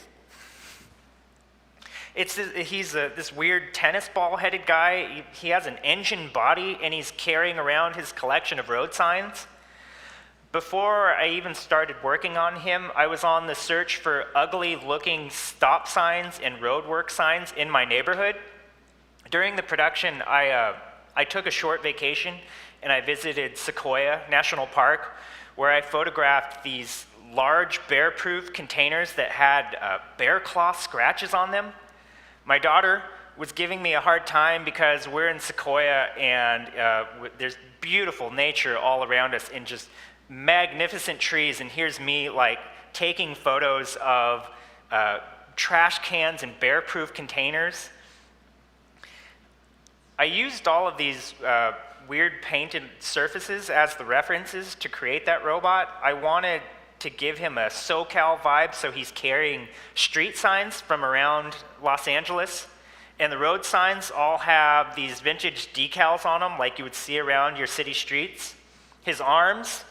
He's this weird tennis ball-headed guy. He has an engine body, and he's carrying around his collection of road signs. Before I even started working on him, I was on the search for ugly-looking stop signs and roadwork signs in my neighborhood. During the production, I took a short vacation, and I visited Sequoia National Park, where I photographed these large bear-proof containers that had bear claw scratches on them. My daughter was giving me a hard time because we're in Sequoia, and there's beautiful nature all around us and just magnificent trees, and here's me like taking photos of trash cans and bear-proof containers. I used all of these weird painted surfaces as the references to create that robot. I wanted to give him a SoCal vibe, so he's carrying street signs from around Los Angeles, and the road signs all have these vintage decals on them like you would see around your city streets. His arms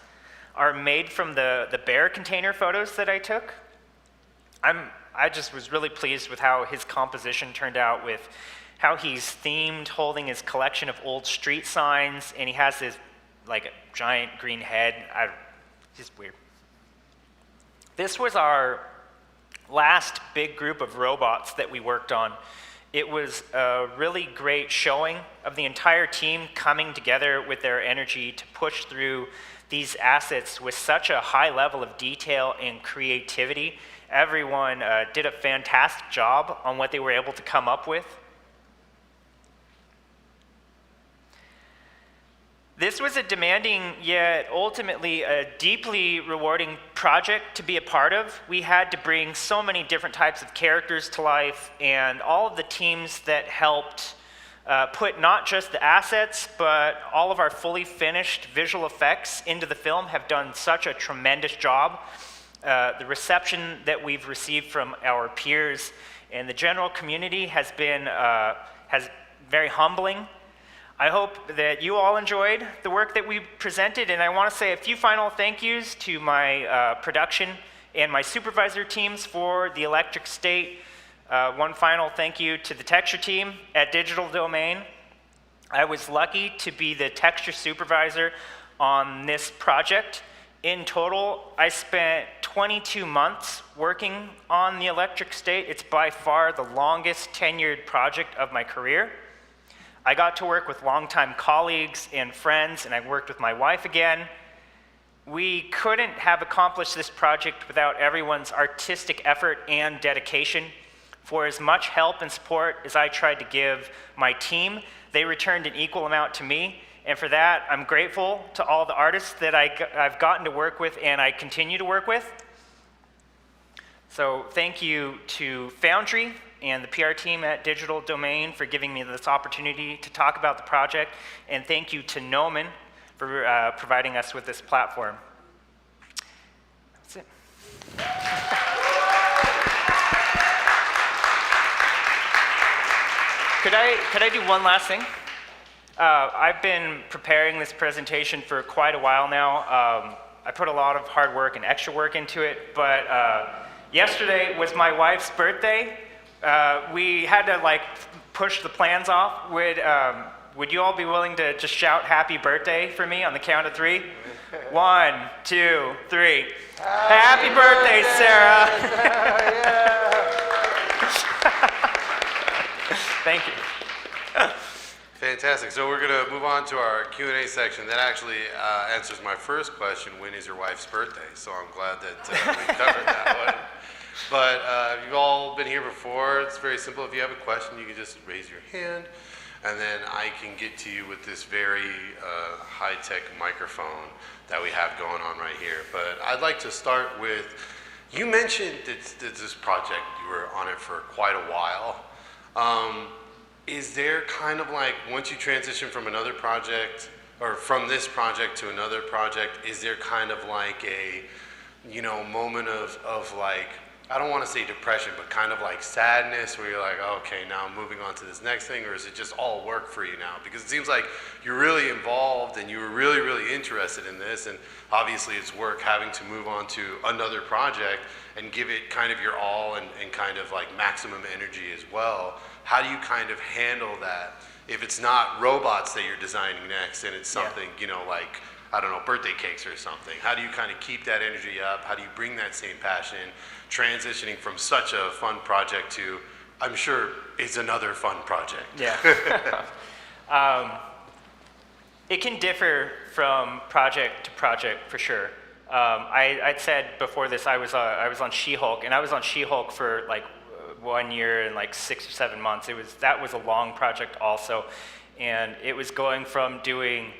are made from the bear container photos that I took. I just was really pleased with how his composition turned out, with how he's themed, holding his collection of old street signs, and he has this like a giant green head. He's weird. This was our last big group of robots that we worked on. It was a really great showing of the entire team coming together with their energy to push through these assets with such a high level of detail and creativity. Everyone did a fantastic job on what they were able to come up with. This was a demanding yet ultimately a deeply rewarding project to be a part of. We had to bring so many different types of characters to life, and all of the teams that helped put not just the assets, but all of our fully finished visual effects into the film have done such a tremendous job. The reception that we've received from our peers and the general community has been very humbling. I hope that you all enjoyed the work that we presented, and I want to say a few final thank yous to my production and my supervisor teams for the Electric State. One final thank you to the texture team at Digital Domain. I was lucky to be the texture supervisor on this project. In total, I spent 22 months working on the Electric State. It's by far the longest tenured project of my career. I got to work with longtime colleagues and friends, and I worked with my wife again. We couldn't have accomplished this project without everyone's artistic effort and dedication. For as much help and support as I tried to give my team, they returned an equal amount to me. And for that, I'm grateful to all the artists that I've gotten to work with and I continue to work with. So thank you to Foundry and the PR team at Digital Domain for giving me this opportunity to talk about the project. And thank you to Noman for providing us with this platform. That's it. Could I do one last thing? I've been preparing this presentation for quite a while now. I put a lot of hard work and extra work into it, but yesterday was my wife's birthday. We had to push the plans off. Would you all be willing to just shout happy birthday for me on the count of 3? 1, 2, 3. Happy birthday, Sarah! Thank you. Fantastic. So we're going to move on to our Q&A section. That actually answers my first question, when is your wife's birthday? So I'm glad that we covered that one. But you've all been here before. It's very simple. If you have a question, you can just raise your hand, and then I can get to you with this very high-tech microphone that we have going on right here. But I'd like to start with, you mentioned that this project, you were on it for quite a while. Is there kind of once you transition from another project, or from this project to another project, is there kind of a, moment of I don't want to say depression, but kind of sadness where you're okay, now I'm moving on to this next thing, or is it just all work for you now? Because it seems like you're really involved and you were really, really interested in this, and obviously it's work having to move on to another project and give it kind of your all and kind of maximum energy as well. How do you kind of handle that if it's not robots that you're designing next and it's something, I don't know, birthday cakes or something? How do you kind of keep that energy up? How do you bring that same passion, transitioning from such a fun project to, I'm sure it's another fun project? Yeah. It can differ from project to project for sure. I'd said before this I was on She-Hulk, and I was on She-Hulk for 1 year and 6 or 7 months. That was a long project also, and it was going from doing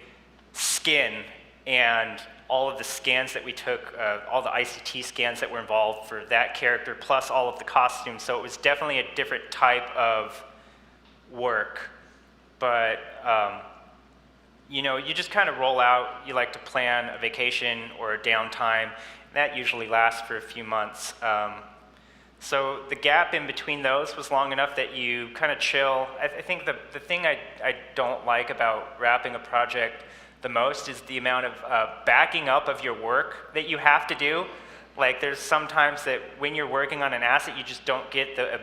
skin and all of the scans that we took, all the ICT scans that were involved for that character, plus all of the costumes. So it was definitely a different type of work. But you just kind of roll out. You like to plan a vacation or a downtime. That usually lasts for a few months. So the gap in between those was long enough that you kind of chill. I think the thing I don't like about wrapping a project the most is the amount of backing up of your work that you have to do. There's sometimes that when you're working on an asset, you just don't get the.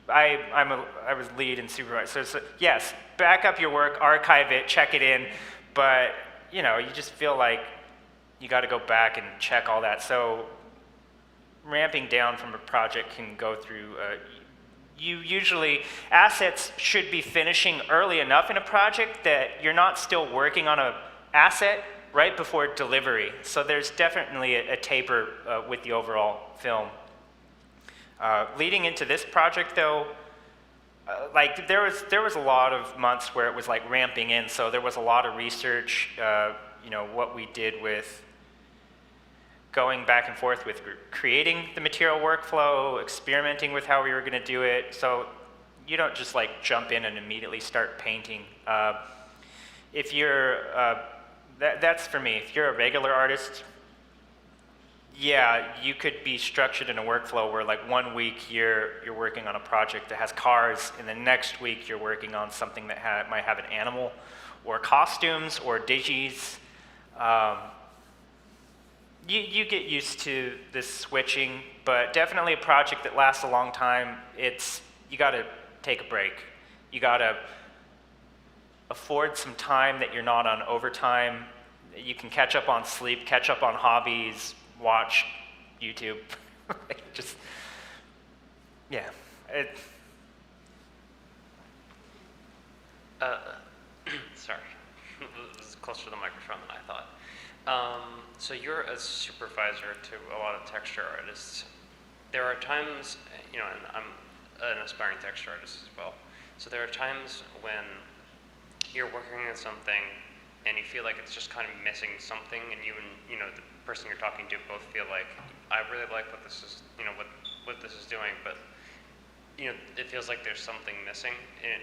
I was lead and supervisor. So yes, back up your work, archive it, check it in, but you just feel like you got to go back and check all that. So ramping down from a project can go through. Assets should be finishing early enough in a project that you're not still working on an asset right before delivery. So there's definitely a taper with the overall film. Leading into this project though, there was a lot of months where it was ramping in, so there was a lot of research, what we did with going back and forth with creating the material workflow, experimenting with how we were going to do it. So you don't just like jump in and immediately start painting. If you're, that's for me, if you're a regular artist, yeah, you could be structured in a workflow where like 1 week you're working on a project that has cars, and the next week you're working on something that might have an animal, or costumes, or digis. You get used to this switching, but definitely a project that lasts a long time, you gotta take a break. You gotta afford some time that you're not on overtime. You can catch up on sleep, catch up on hobbies, watch YouTube. Just, yeah. Sorry, this is closer to the microphone than I thought. So you're a supervisor to a lot of texture artists. There are times, and I'm an aspiring texture artist as well. So there are times when you're working on something and you feel like it's just kind of missing something, and you and the person you're talking to both feel like, I really like what this is, what this is doing, but it feels like there's something missing. And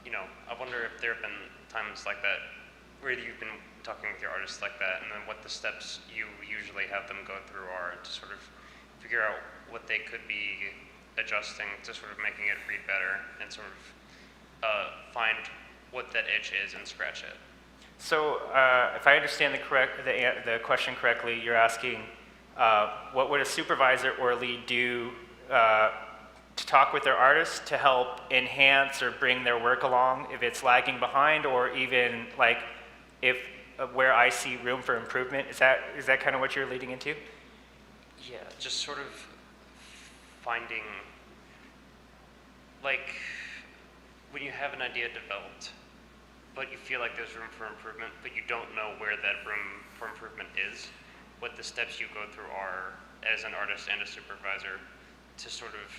I wonder if there have been times like that where you've been talking with your artists like that, and then what the steps you usually have them go through are to sort of figure out what they could be adjusting to sort of making it read better, and sort of find what that itch is and scratch it. So if I understand the question correctly, you're asking what would a supervisor or a lead do to talk with their artist to help enhance or bring their work along if it's lagging behind, or even like if where I see room for improvement? Is that kind of what you're leading into? Yeah, just sort of finding, like, when you have an idea developed, but you feel like there's room for improvement, but you don't know where that room for improvement is, what the steps you go through are as an artist and a supervisor to sort of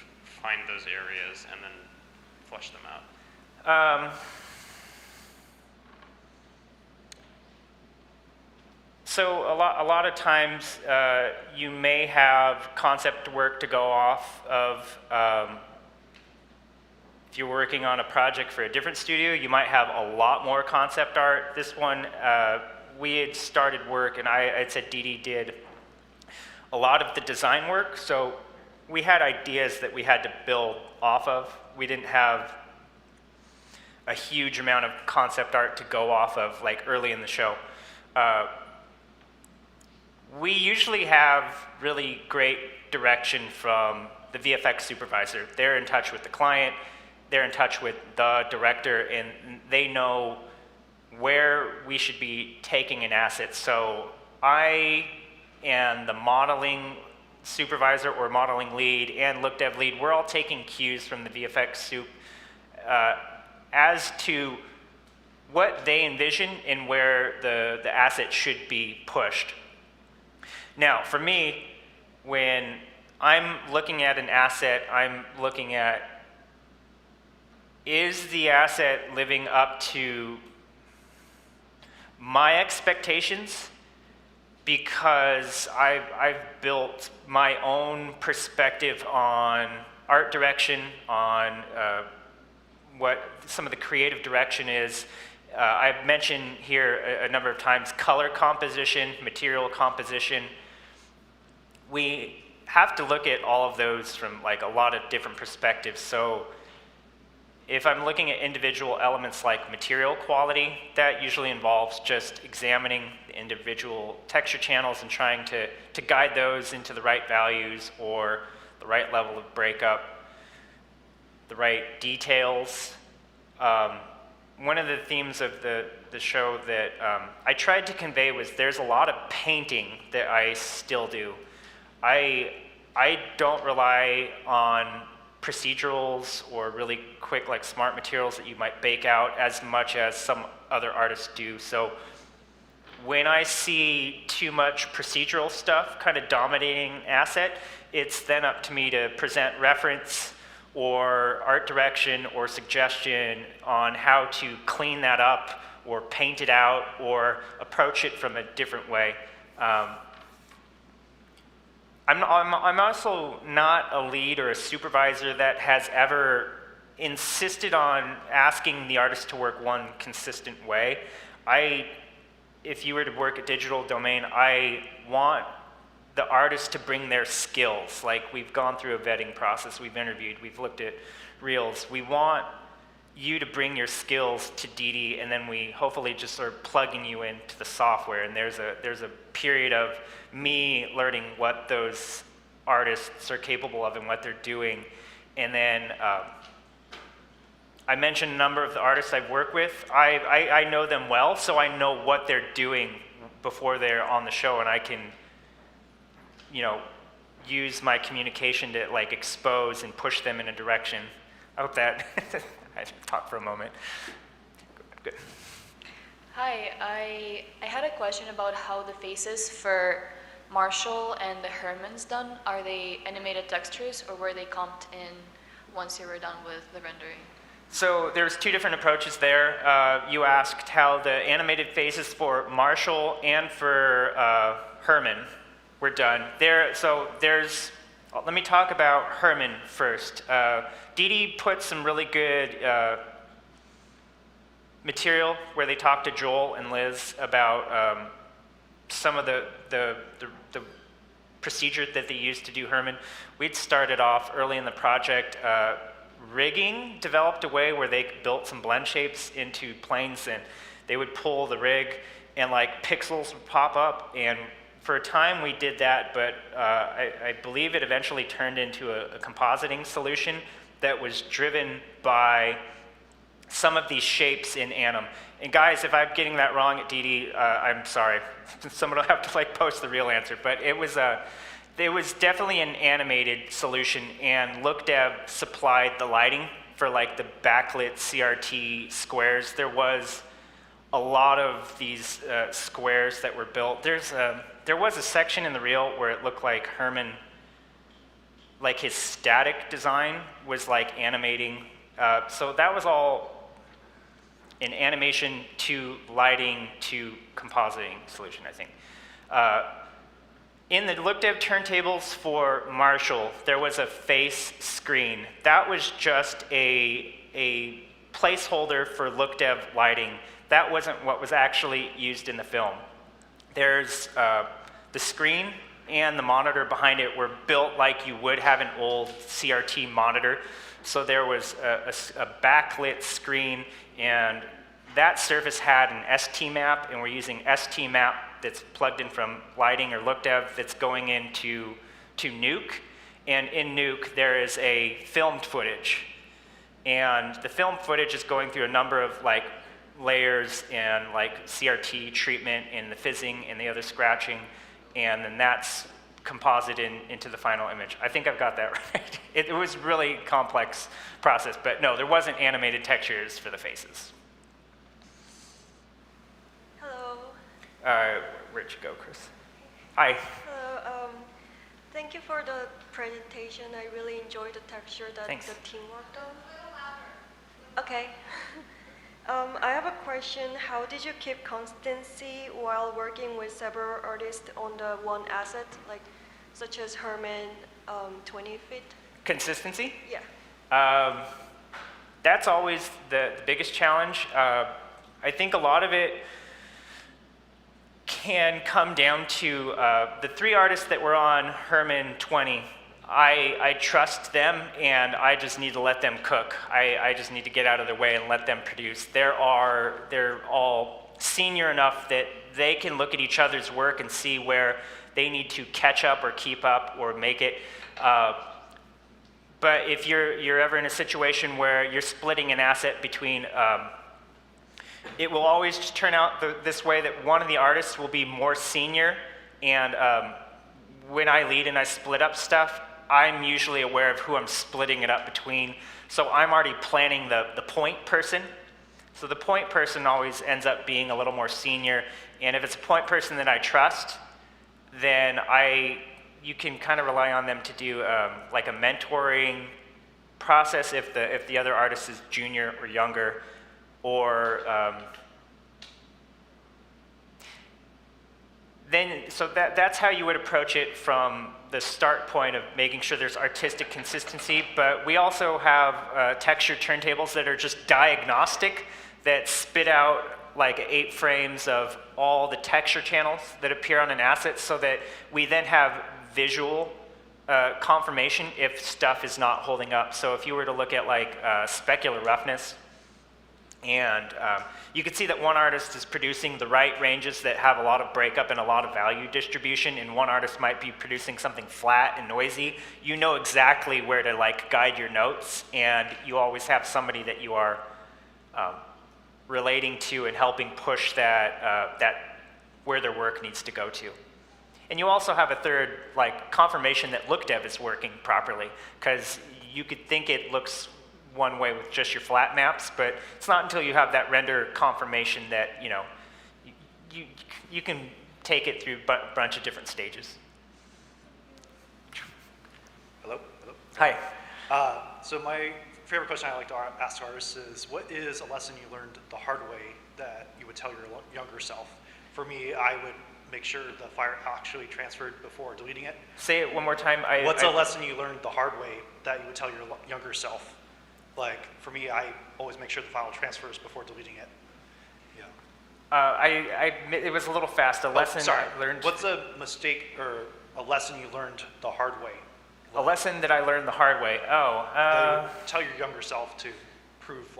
find those areas and then flush them out. So a lot of times you may have concept work to go off of. If you're working on a project for a different studio, you might have a lot more concept art. This one, we had started work, and I said Dee did a lot of the design work, so we had ideas that we had to build off of. We didn't have a huge amount of concept art to go off of like early in the show. We usually have really great direction from the VFX supervisor. They're in touch with the client, they're in touch with the director, and they know where we should be taking an asset. So I and the modeling supervisor or modeling lead and look dev lead, we're all taking cues from the VFX soup as to what they envision and where the asset should be pushed. Now, for me, when I'm looking at an asset, I'm looking at, is the asset living up to my expectations? Because I've built my own perspective on art direction, on what some of the creative direction is. I've mentioned here a number of times color composition, material composition. We have to look at all of those from like a lot of different perspectives. So if I'm looking at individual elements like material quality, that usually involves just examining the individual texture channels and trying to guide those into the right values or the right level of breakup, the right details. One of the themes of the show that I tried to convey was there's a lot of painting that I still do. I don't rely on procedurals or really quick like smart materials that you might bake out as much as some other artists do. So when I see too much procedural stuff kind of dominating asset, it's then up to me to present reference or art direction or suggestion on how to clean that up or paint it out or approach it from a different way. I'm also not a lead or a supervisor that has ever insisted on asking the artist to work one consistent way. If you were to work a digital domain, I want the artist to bring their skills. Like, we've gone through a vetting process, we've interviewed, we've looked at reels. We want you to bring your skills to DD, and then we hopefully just sort of plugging you into the software. And there's a period of me learning what those artists are capable of and what they're doing. And then I mentioned a number of the artists I've worked with. I know them well, so I know what they're doing before they're on the show, and I can, use my communication to like expose and push them in a direction. I hope that I talked for a moment. Good. Hi, I had a question about how the faces for Marshall and the Herman's done. Are they animated textures, or were they comped in once you were done with the rendering? So there's two different approaches there. You asked how the animated faces for Marshall and for Herman were done. Let me talk about Herman first. DD put some really good material where they talked to Joel and Liz about some of the procedure that they used to do Herman. We'd started off early in the project. Rigging developed a way where they built some blend shapes into planes, and they would pull the rig and like pixels would pop up, and for a time we did that, but I believe it eventually turned into a compositing solution that was driven by some of these shapes in Anim. And guys, if I'm getting that wrong at DD, I'm sorry. Someone will have to like post the real answer, but it was definitely an animated solution, and LookDev supplied the lighting for like the backlit CRT squares. There was a lot of these squares that were built. There was a section in the reel where it looked like Herman, like his static design was like animating. So that was all an animation to lighting to compositing solution, I think. In the LookDev turntables for Marshall, there was a face screen. That was just a placeholder for LookDev lighting. That wasn't what was actually used in the film. There's the screen and the monitor behind it were built like you would have an old CRT monitor. So there was a backlit screen, and that surface had an ST map, and we're using ST map that's plugged in from lighting or LookDev that's going into Nuke. And in Nuke, there is a filmed footage. And the filmed footage is going through a number of like layers and like CRT treatment and the fizzing and the other scratching. And then that's composited into the final image. I think I've got that right. It was a really complex process, but no, there wasn't animated textures for the faces. Hello. Where'd you go, Chris? Hi. Hello. Thank you for the presentation. I really enjoyed the texture that Thanks. the team worked on. Okay. I have a question. How did you keep consistency while working with several artists on the one asset, like such as Herman, 20 feet? Consistency? Yeah. That's always the biggest challenge. I think a lot of it can come down to the three artists that were on Herman 20. I trust them, and I just need to let them cook. I just need to get out of their way and let them produce. They're all senior enough that they can look at each other's work and see where they need to catch up or keep up or make it. But if you're ever in a situation where you're splitting an asset between it will always just turn out this way that one of the artists will be more senior, and when I lead and I split up stuff, I'm usually aware of who I'm splitting it up between. So I'm already planning the point person. So the point person always ends up being a little more senior, and if it's a point person that I trust, then you can kind of rely on them to do like a mentoring process if the other artist is junior or younger. Or so that's how you would approach it from the start point of making sure there's artistic consistency, but we also have texture turntables that are just diagnostic, that spit out like 8 frames of all the texture channels that appear on an asset, so that we then have visual confirmation if stuff is not holding up. So if you were to look at like specular roughness, and you can see that one artist is producing the right ranges that have a lot of breakup and a lot of value distribution, and one artist might be producing something flat and noisy. You know exactly where to like guide your notes, and you always have somebody that you are relating to and helping push that, where their work needs to go to. And you also have a third, like, confirmation that look dev is working properly, because you could think it looks one way with just your flat maps, but it's not until you have that render confirmation that, you know, you can take it through a bunch of different stages. Hello? Hi. So my favorite question I like to ask artists is, what is a lesson you learned the hard way that you would tell your younger self? For me, I would make sure the file actually transferred before deleting it. Say it one more time. What's a lesson you learned the hard way that you would tell your younger self? Like, for me, I always make sure the file transfers before deleting it. Yeah. It was a little fast. A lesson I learned. What's a mistake or a lesson you learned the hard way? A lesson that I learned the hard way. That you would tell your younger self to prove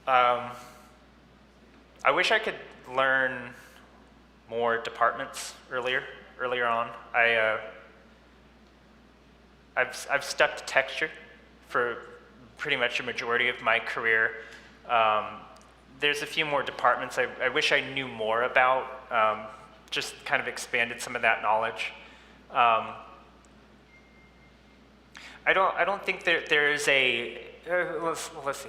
on. I wish I could learn more departments earlier on. I've stuck to texture for pretty much a majority of my career. There's a few more departments I wish I knew more about, just kind of expanded some of that knowledge. I don't think there is a, let's see,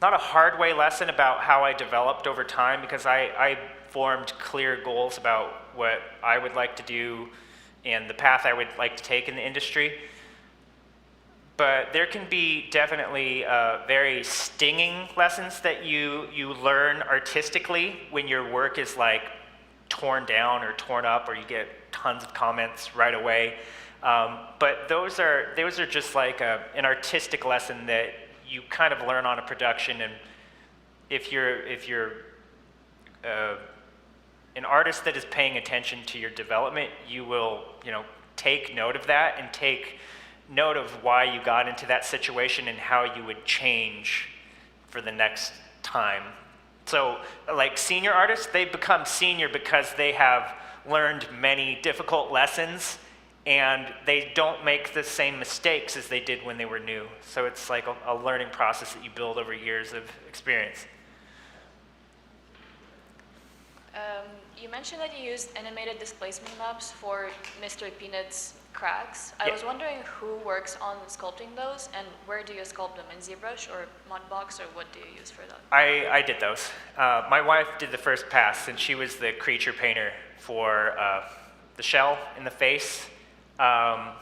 not a hard way lesson about how I developed over time, because I formed clear goals about what I would like to do and the path I would like to take in the industry. But there can be definitely very stinging lessons that you learn artistically when your work is like torn down or torn up, or you get tons of comments right away. But those are just like an artistic lesson that you kind of learn on a production. And if you're an artist that is paying attention to your development, you will, you know, take note of that and take note of why you got into that situation and how you would change for the next time. So like senior artists, they become senior because they have learned many difficult lessons, and they don't make the same mistakes as they did when they were new. So it's like a learning process that you build over years of experience. You mentioned that you used animated displacement maps for Mr. Peanut's cracks. I Yeah. was wondering who works on sculpting those, and where do you sculpt them? In ZBrush or Mudbox, or what do you use for that? I did those. My wife did the first pass, and she was the creature painter for the shell in the face. I've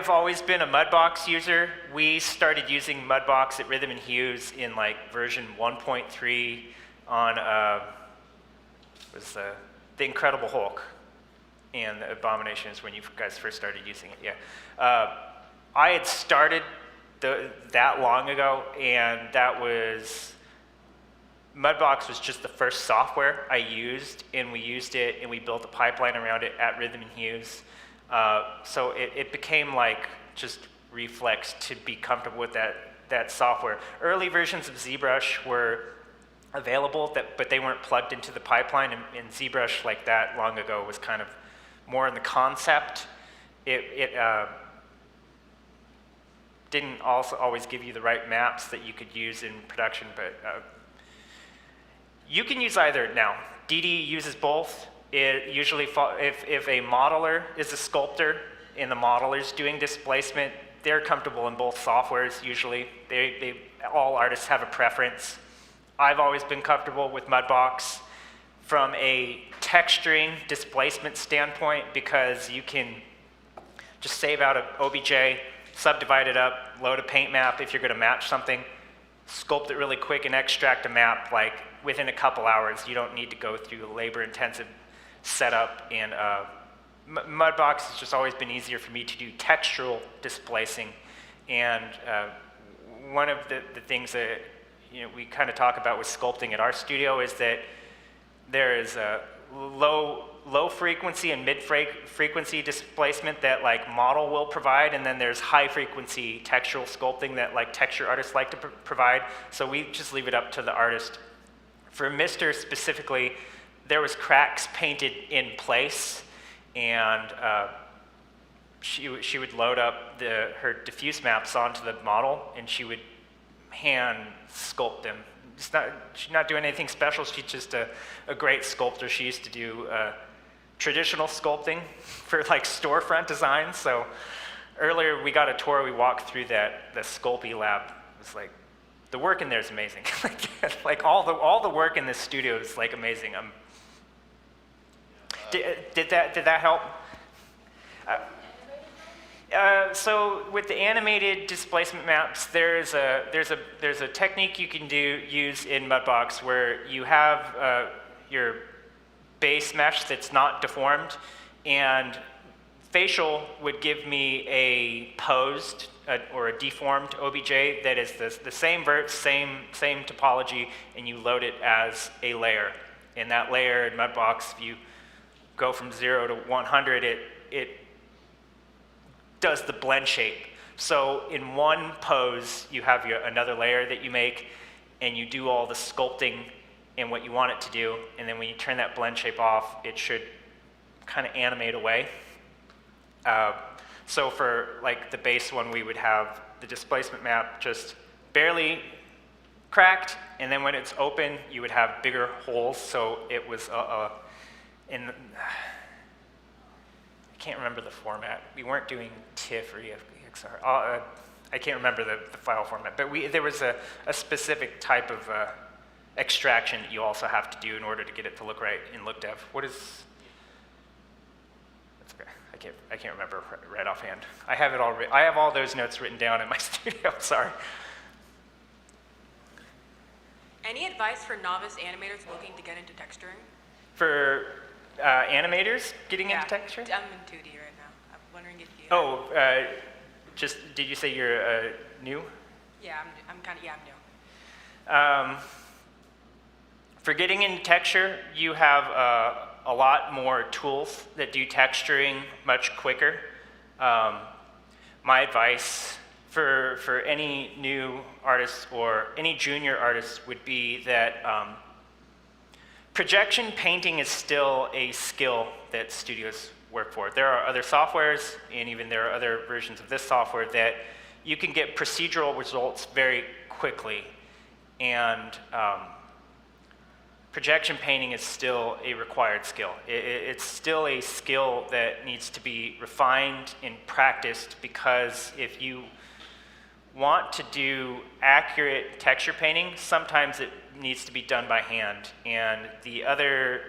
always been a Mudbox user. We started using Mudbox at Rhythm and Hues in like version 1.3 on was the Incredible Hulk, and the Abomination is when you guys first started using it. Yeah, I had started that long ago, and that was Mudbox was just the first software I used, and we used it, and we built a pipeline around it at Rhythm and Hues. So it became like just reflex to be comfortable with that software. Early versions of ZBrush were available, but they weren't plugged into the pipeline, and ZBrush like that long ago was kind of more in the concept. It didn't also always give you the right maps that you could use in production, but you can use either now. DD uses both. It usually, if a modeler is a sculptor and the modeler's doing displacement, they're comfortable in both softwares usually. All artists have a preference. I've always been comfortable with Mudbox from a texturing displacement standpoint, because you can just save out an OBJ, subdivide it up, load a paint map if you're going to match something, sculpt it really quick, and extract a map like within a couple hours. You don't need to go through the labor-intensive setup and Mudbox has just always been easier for me to do textural displacing, and one of the things that we kind of talk about with sculpting at our studio is that there is a low frequency and mid frequency displacement that like model will provide, and then there's high frequency textural sculpting that like texture artists like to provide. So we just leave it up to the artist. For Mr. specifically, there was cracks painted in place, and she would load up her diffuse maps onto the model, and she would hand sculpt them. She's not doing anything special. She's just a great sculptor. She used to do traditional sculpting for like storefront designs. So earlier we got a tour. We walked through the Sculpey lab. It was like, the work in there is amazing. Like all the work in this studio is like amazing. Did that help? So with the animated displacement maps, there's a technique you can use in Mudbox where you have your base mesh that's not deformed, and facial would give me a posed or a deformed OBJ that is the same vert, same topology, and you load it as a layer. And that layer in Mudbox, if you go from 0 to 100, it does the blend shape. So in one pose, you have another layer that you make, and you do all the sculpting and what you want it to do, and then when you turn that blend shape off, it should kind of animate away. So for like the base one, we would have the displacement map just barely cracked, and then when it's open, you would have bigger holes, so it was I can't remember the format. We weren't doing TIFF or EXR. I can't remember the file format, but there was a specific type of extraction that you also have to do in order to get it to look right in LookDev. What is? That's okay. I can't remember right offhand. I have it all. I have all those notes written down in my studio. Sorry. Any advice for novice animators looking to get into texturing? For animators getting into texture? I'm in 2D right now. I'm wondering if you. Oh, just did you say you're new? Yeah, I'm new. For getting into texture, you have a lot more tools that do texturing much quicker. My advice for any new artists or any junior artists would be that projection painting is still a skill that studios work for. There are other softwares, and even there are other versions of this software that you can get procedural results very quickly. And projection painting is still a required skill. It's still a skill that needs to be refined and practiced, because if you want to do accurate texture painting, sometimes it needs to be done by hand. And the other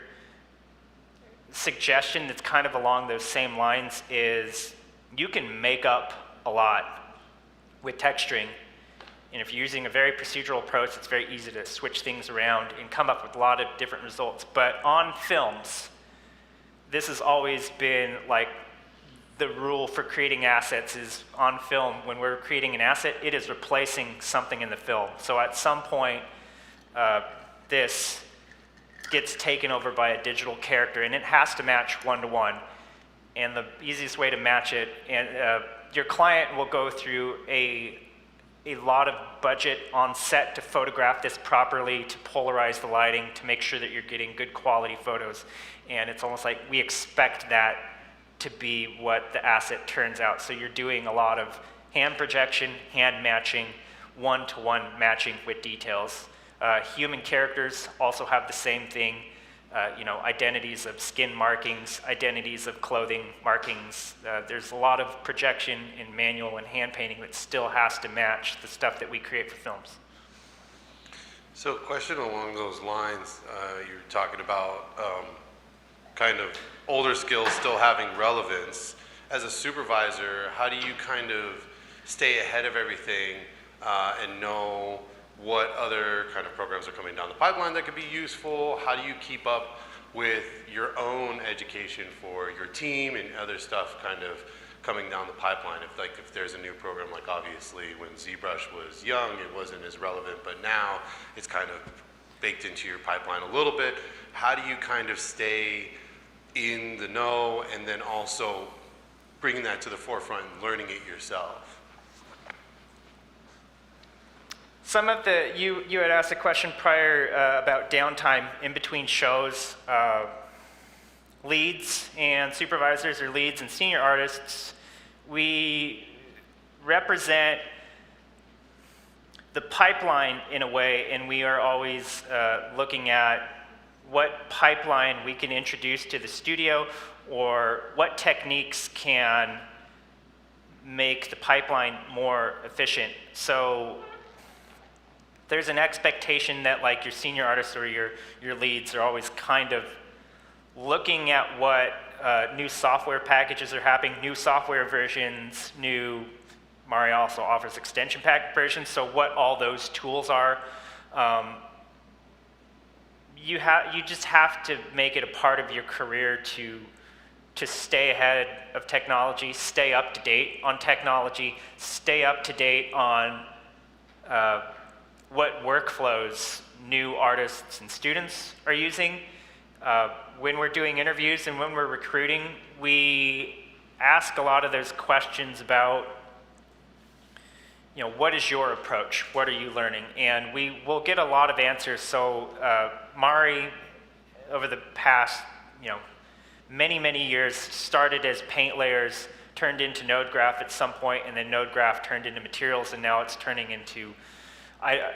suggestion that's kind of along those same lines is you can make up a lot with texturing. And if you're using a very procedural approach, it's very easy to switch things around and come up with a lot of different results. But on films, this has always been like the rule for creating assets is on film. When we're creating an asset, it is replacing something in the film. So at some point, this gets taken over by a digital character, and it has to match one-to-one. And the easiest way to match it, and your client will go through a lot of budget on set to photograph this properly, to polarize the lighting, to make sure that you're getting good quality photos. And it's almost like we expect that to be what the asset turns out. So you're doing a lot of hand projection, hand matching, one-to-one matching with details. Human characters also have the same thing. Identities of skin markings, identities of clothing markings. There's a lot of projection in manual and hand painting that still has to match the stuff that we create for films. So question along those lines, you're talking about kind of older skills still having relevance. As a supervisor, how do you kind of stay ahead of everything and know what other kind of programs are coming down the pipeline that could be useful? How do you keep up with your own education for your team and other stuff kind of coming down the pipeline? If there's a new program, like obviously when ZBrush was young, it wasn't as relevant, but now it's kind of baked into your pipeline a little bit. How do you kind of stay in the know and then also bringing that to the forefront and learning it yourself? Some of the, you had asked a question prior about downtime in between shows. Leads and supervisors, or leads and senior artists, we represent the pipeline in a way, and we are always looking at what pipeline we can introduce to the studio, or what techniques can make the pipeline more efficient. So there's an expectation that like your senior artists or your leads are always kind of looking at what new software packages are happening, new software versions, Mari also offers extension pack versions, so what all those tools are. You just have to make it a part of your career to stay ahead of technology, stay up to date on technology, stay up to date on what workflows new artists and students are using. When we're doing interviews and when we're recruiting, we ask a lot of those questions about, what is your approach? What are you learning? And we will get a lot of answers. So Mari, over the past, many, many years, started as paint layers, turned into node graph at some point, and then node graph turned into materials, and now it's turning into, I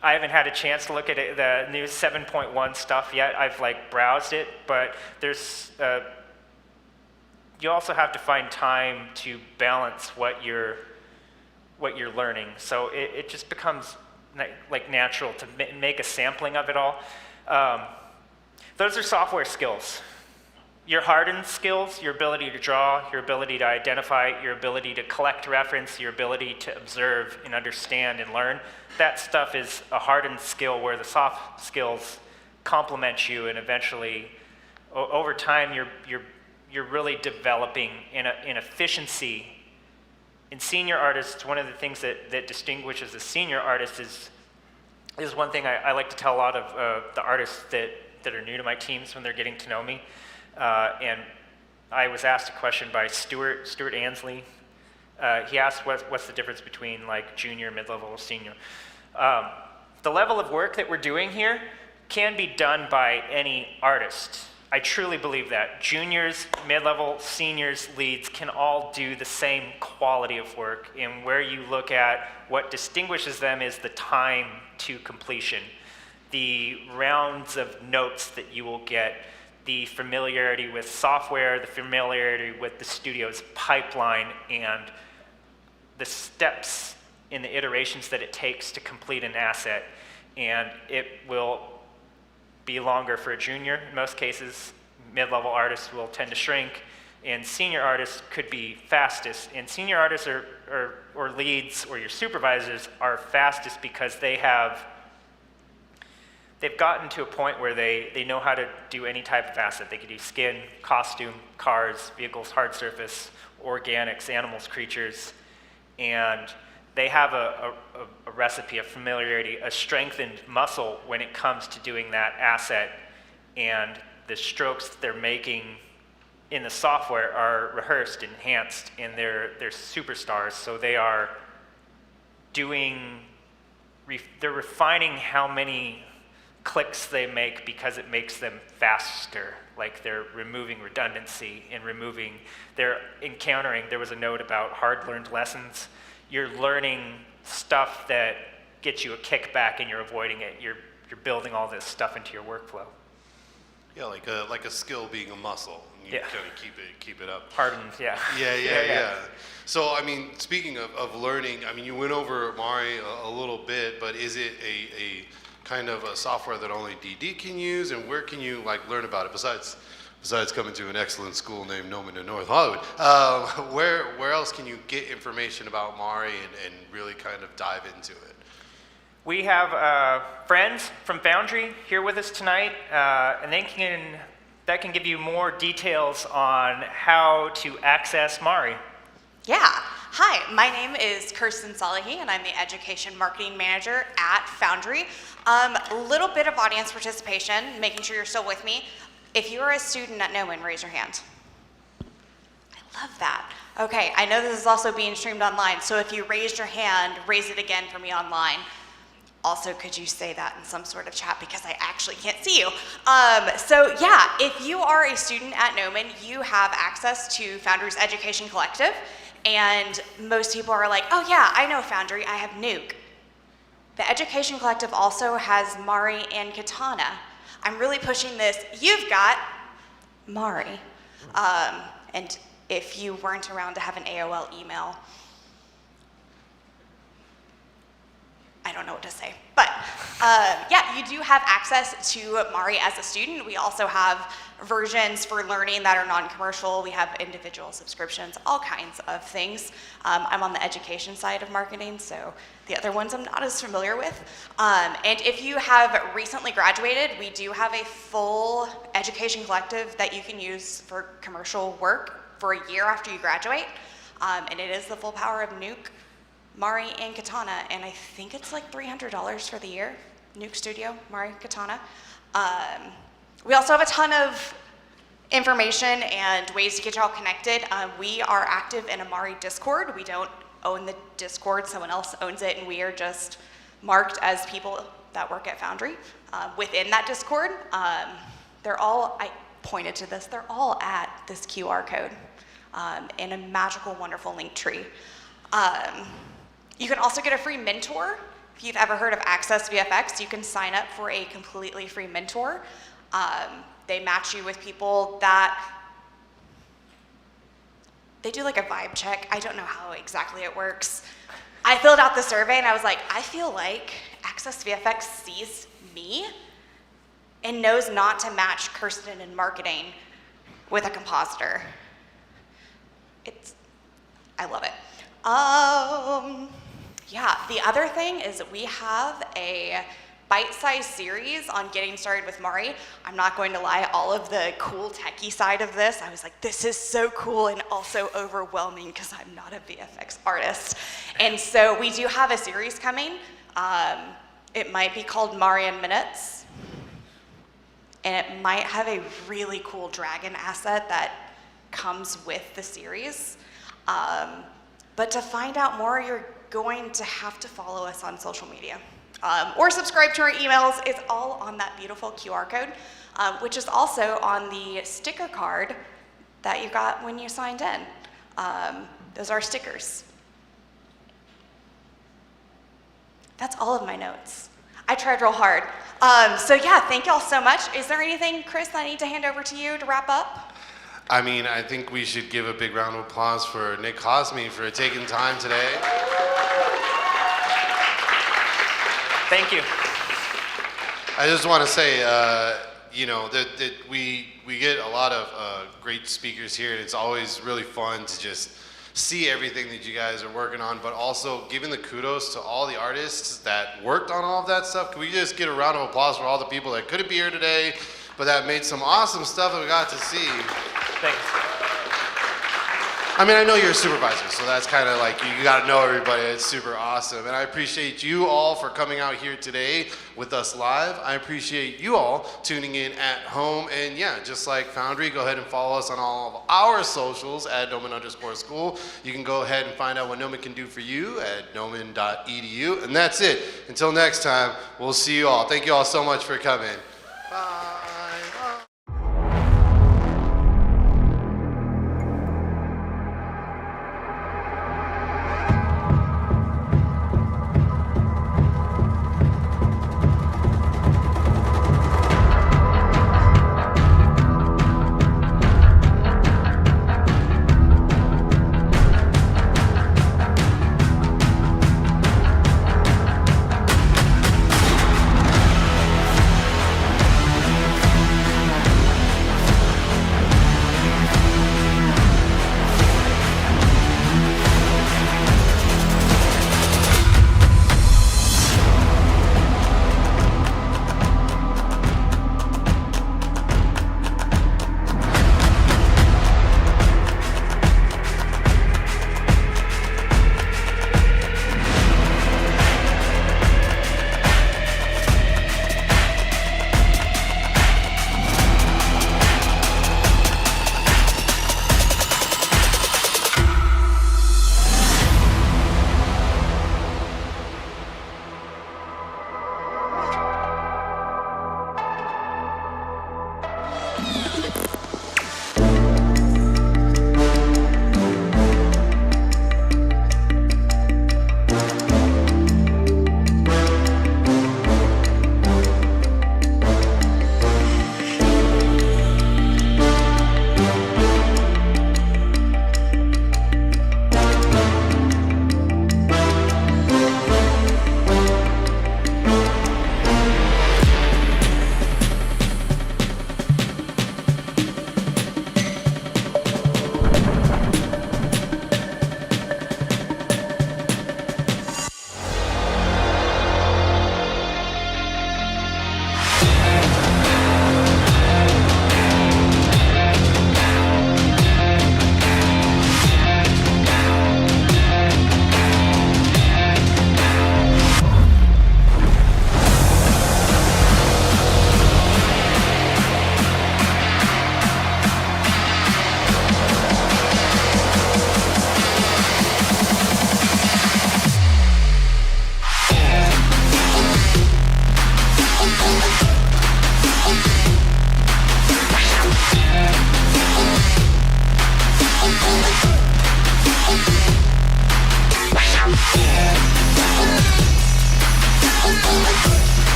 haven't had a chance to look at it, the new 7.1 stuff yet. I've browsed it, but there's, you also have to find time to balance what you're learning. So it just becomes natural to make a sampling of it all. Those are software skills. Your hardened skills, your ability to draw, your ability to identify, your ability to collect reference, your ability to observe and understand and learn, that stuff is a hardened skill where the soft skills complement you, and eventually, over time, you're really developing in efficiency. In senior artists, one of the things that distinguishes a senior artist is one thing I like to tell a lot of the artists that are new to my teams when they're getting to know me. And I was asked a question by Stuart Ansley. He asked what's the difference between junior, mid-level, or senior. The level of work that we're doing here can be done by any artist. I truly believe that. Juniors, mid-level, seniors, leads can all do the same quality of work, and where you look at what distinguishes them is the time to completion, the rounds of notes that you will get, the familiarity with software, the familiarity with the studio's pipeline, and the steps in the iterations that it takes to complete an asset. And it will be longer for a junior. In most cases, mid-level artists will tend to shrink, and senior artists could be fastest. And senior artists or leads or your supervisors are fastest because they've gotten to a point where they know how to do any type of asset. They can do skin, costume, cars, vehicles, hard surface, organics, animals, creatures, and they have a recipe, a familiarity, a strengthened muscle when it comes to doing that asset, and the strokes that they're making in the software are rehearsed, enhanced, and they're superstars. So they are they're refining how many clicks they make because it makes them faster. They're removing redundancy and they're encountering, there was a note about hard-learned lessons. You're learning stuff that gets you a kickback and you're avoiding it. You're building all this stuff into your workflow. Yeah, like a skill being a muscle. You kind of keep it up. Hardened, yeah. Yeah. So, speaking of learning, you went over Mari a little bit, but is it a kind of a software that only DD can use, and where can you learn about it besides coming to an excellent school named Noman in North Hollywood? Where else can you get information about Mari and really kind of dive into it? We have friends from Foundry here with us tonight, and that can give you more details on how to access Mari. Yeah. Hi, my name is Kirsten Salehi, and I'm the Education Marketing Manager at Foundry. A little bit of audience participation, making sure you're still with me. If you're a student at Nomen, raise your hand. I love that. Okay, I know this is also being streamed online, so if you raised your hand, raise it again for me online. Also, could you say that in some sort of chat because I actually can't see you? So yeah, if you are a student at Nomen, you have access to Foundry's Education Collective, and most people are like, oh yeah, I know Foundry, I have Nuke. The Education Collective also has Mari and Katana. I'm really pushing this. You've got Mari. And if you weren't around to have an AOL email, I don't know what to say. But yeah, you do have access to Mari as a student. We also have versions for learning that are non-commercial. We have individual subscriptions, all kinds of things. I'm on the education side of marketing, so the other ones I'm not as familiar with. And if you have recently graduated, we do have a full education collective that you can use for commercial work for a year after you graduate. And it is the full power of Nuke, Mari, and Katana, and I think it's like $300 for the year. Nuke Studio, Mari, Katana. We also have a ton of information and ways to get you all connected. We are active in a Mari Discord. We don't own the Discord, someone else owns it, and we are just marked as people that work at Foundry. Within that Discord, they're all, I pointed to this, they're all at this QR code in a magical, wonderful link tree. You can also get a free mentor. If you've ever heard of Access VFX, you can sign up for a completely free mentor. They match you with people that, they do like a vibe check. I don't know how exactly it works. I filled out the survey and I was like, I feel like Access VFX sees me and knows not to match Kirsten in marketing with a compositor. I love it. Yeah, the other thing is that we have a bite-sized series on getting started with Mari. I'm not going to lie, all of the cool techie side of this, I was like, this is so cool and also overwhelming because I'm not a VFX artist. And so we do have a series coming. It might be called Mari in Minutes. And it might have a really cool dragon asset that comes with the series. But to find out more, you're going to have to follow us on social media. Or subscribe to our emails. It's all on that beautiful QR code, which is also on the sticker card that you got when you signed in. Those are stickers. That's all of my notes. I tried real hard. So yeah, thank y'all so much. Is there anything, Chris, I need to hand over to you to wrap up? I mean, I think we should give a big round of applause for Nick Cosmi for taking time today. Thank you. I just want to say, you know, that we get a lot of great speakers here, and it's always really fun to just see everything that you guys are working on, but also giving the kudos to all the artists that worked on all of that stuff. Can we just get a round of applause for all the people that couldn't be here today, but that made some awesome stuff that we got to see. Thanks. I mean, I know you're a supervisor, so that's kind of like, you got to know everybody. It's super awesome. And I appreciate you all for coming out here today with us live. I appreciate you all tuning in at home. And yeah, just like Foundry, go ahead and follow us on all of our socials at Nomen_school. You can go ahead and find out what Nomen can do for you at nomen.edu. And that's it. Until next time, we'll see you all. Thank you all so much for coming. Bye.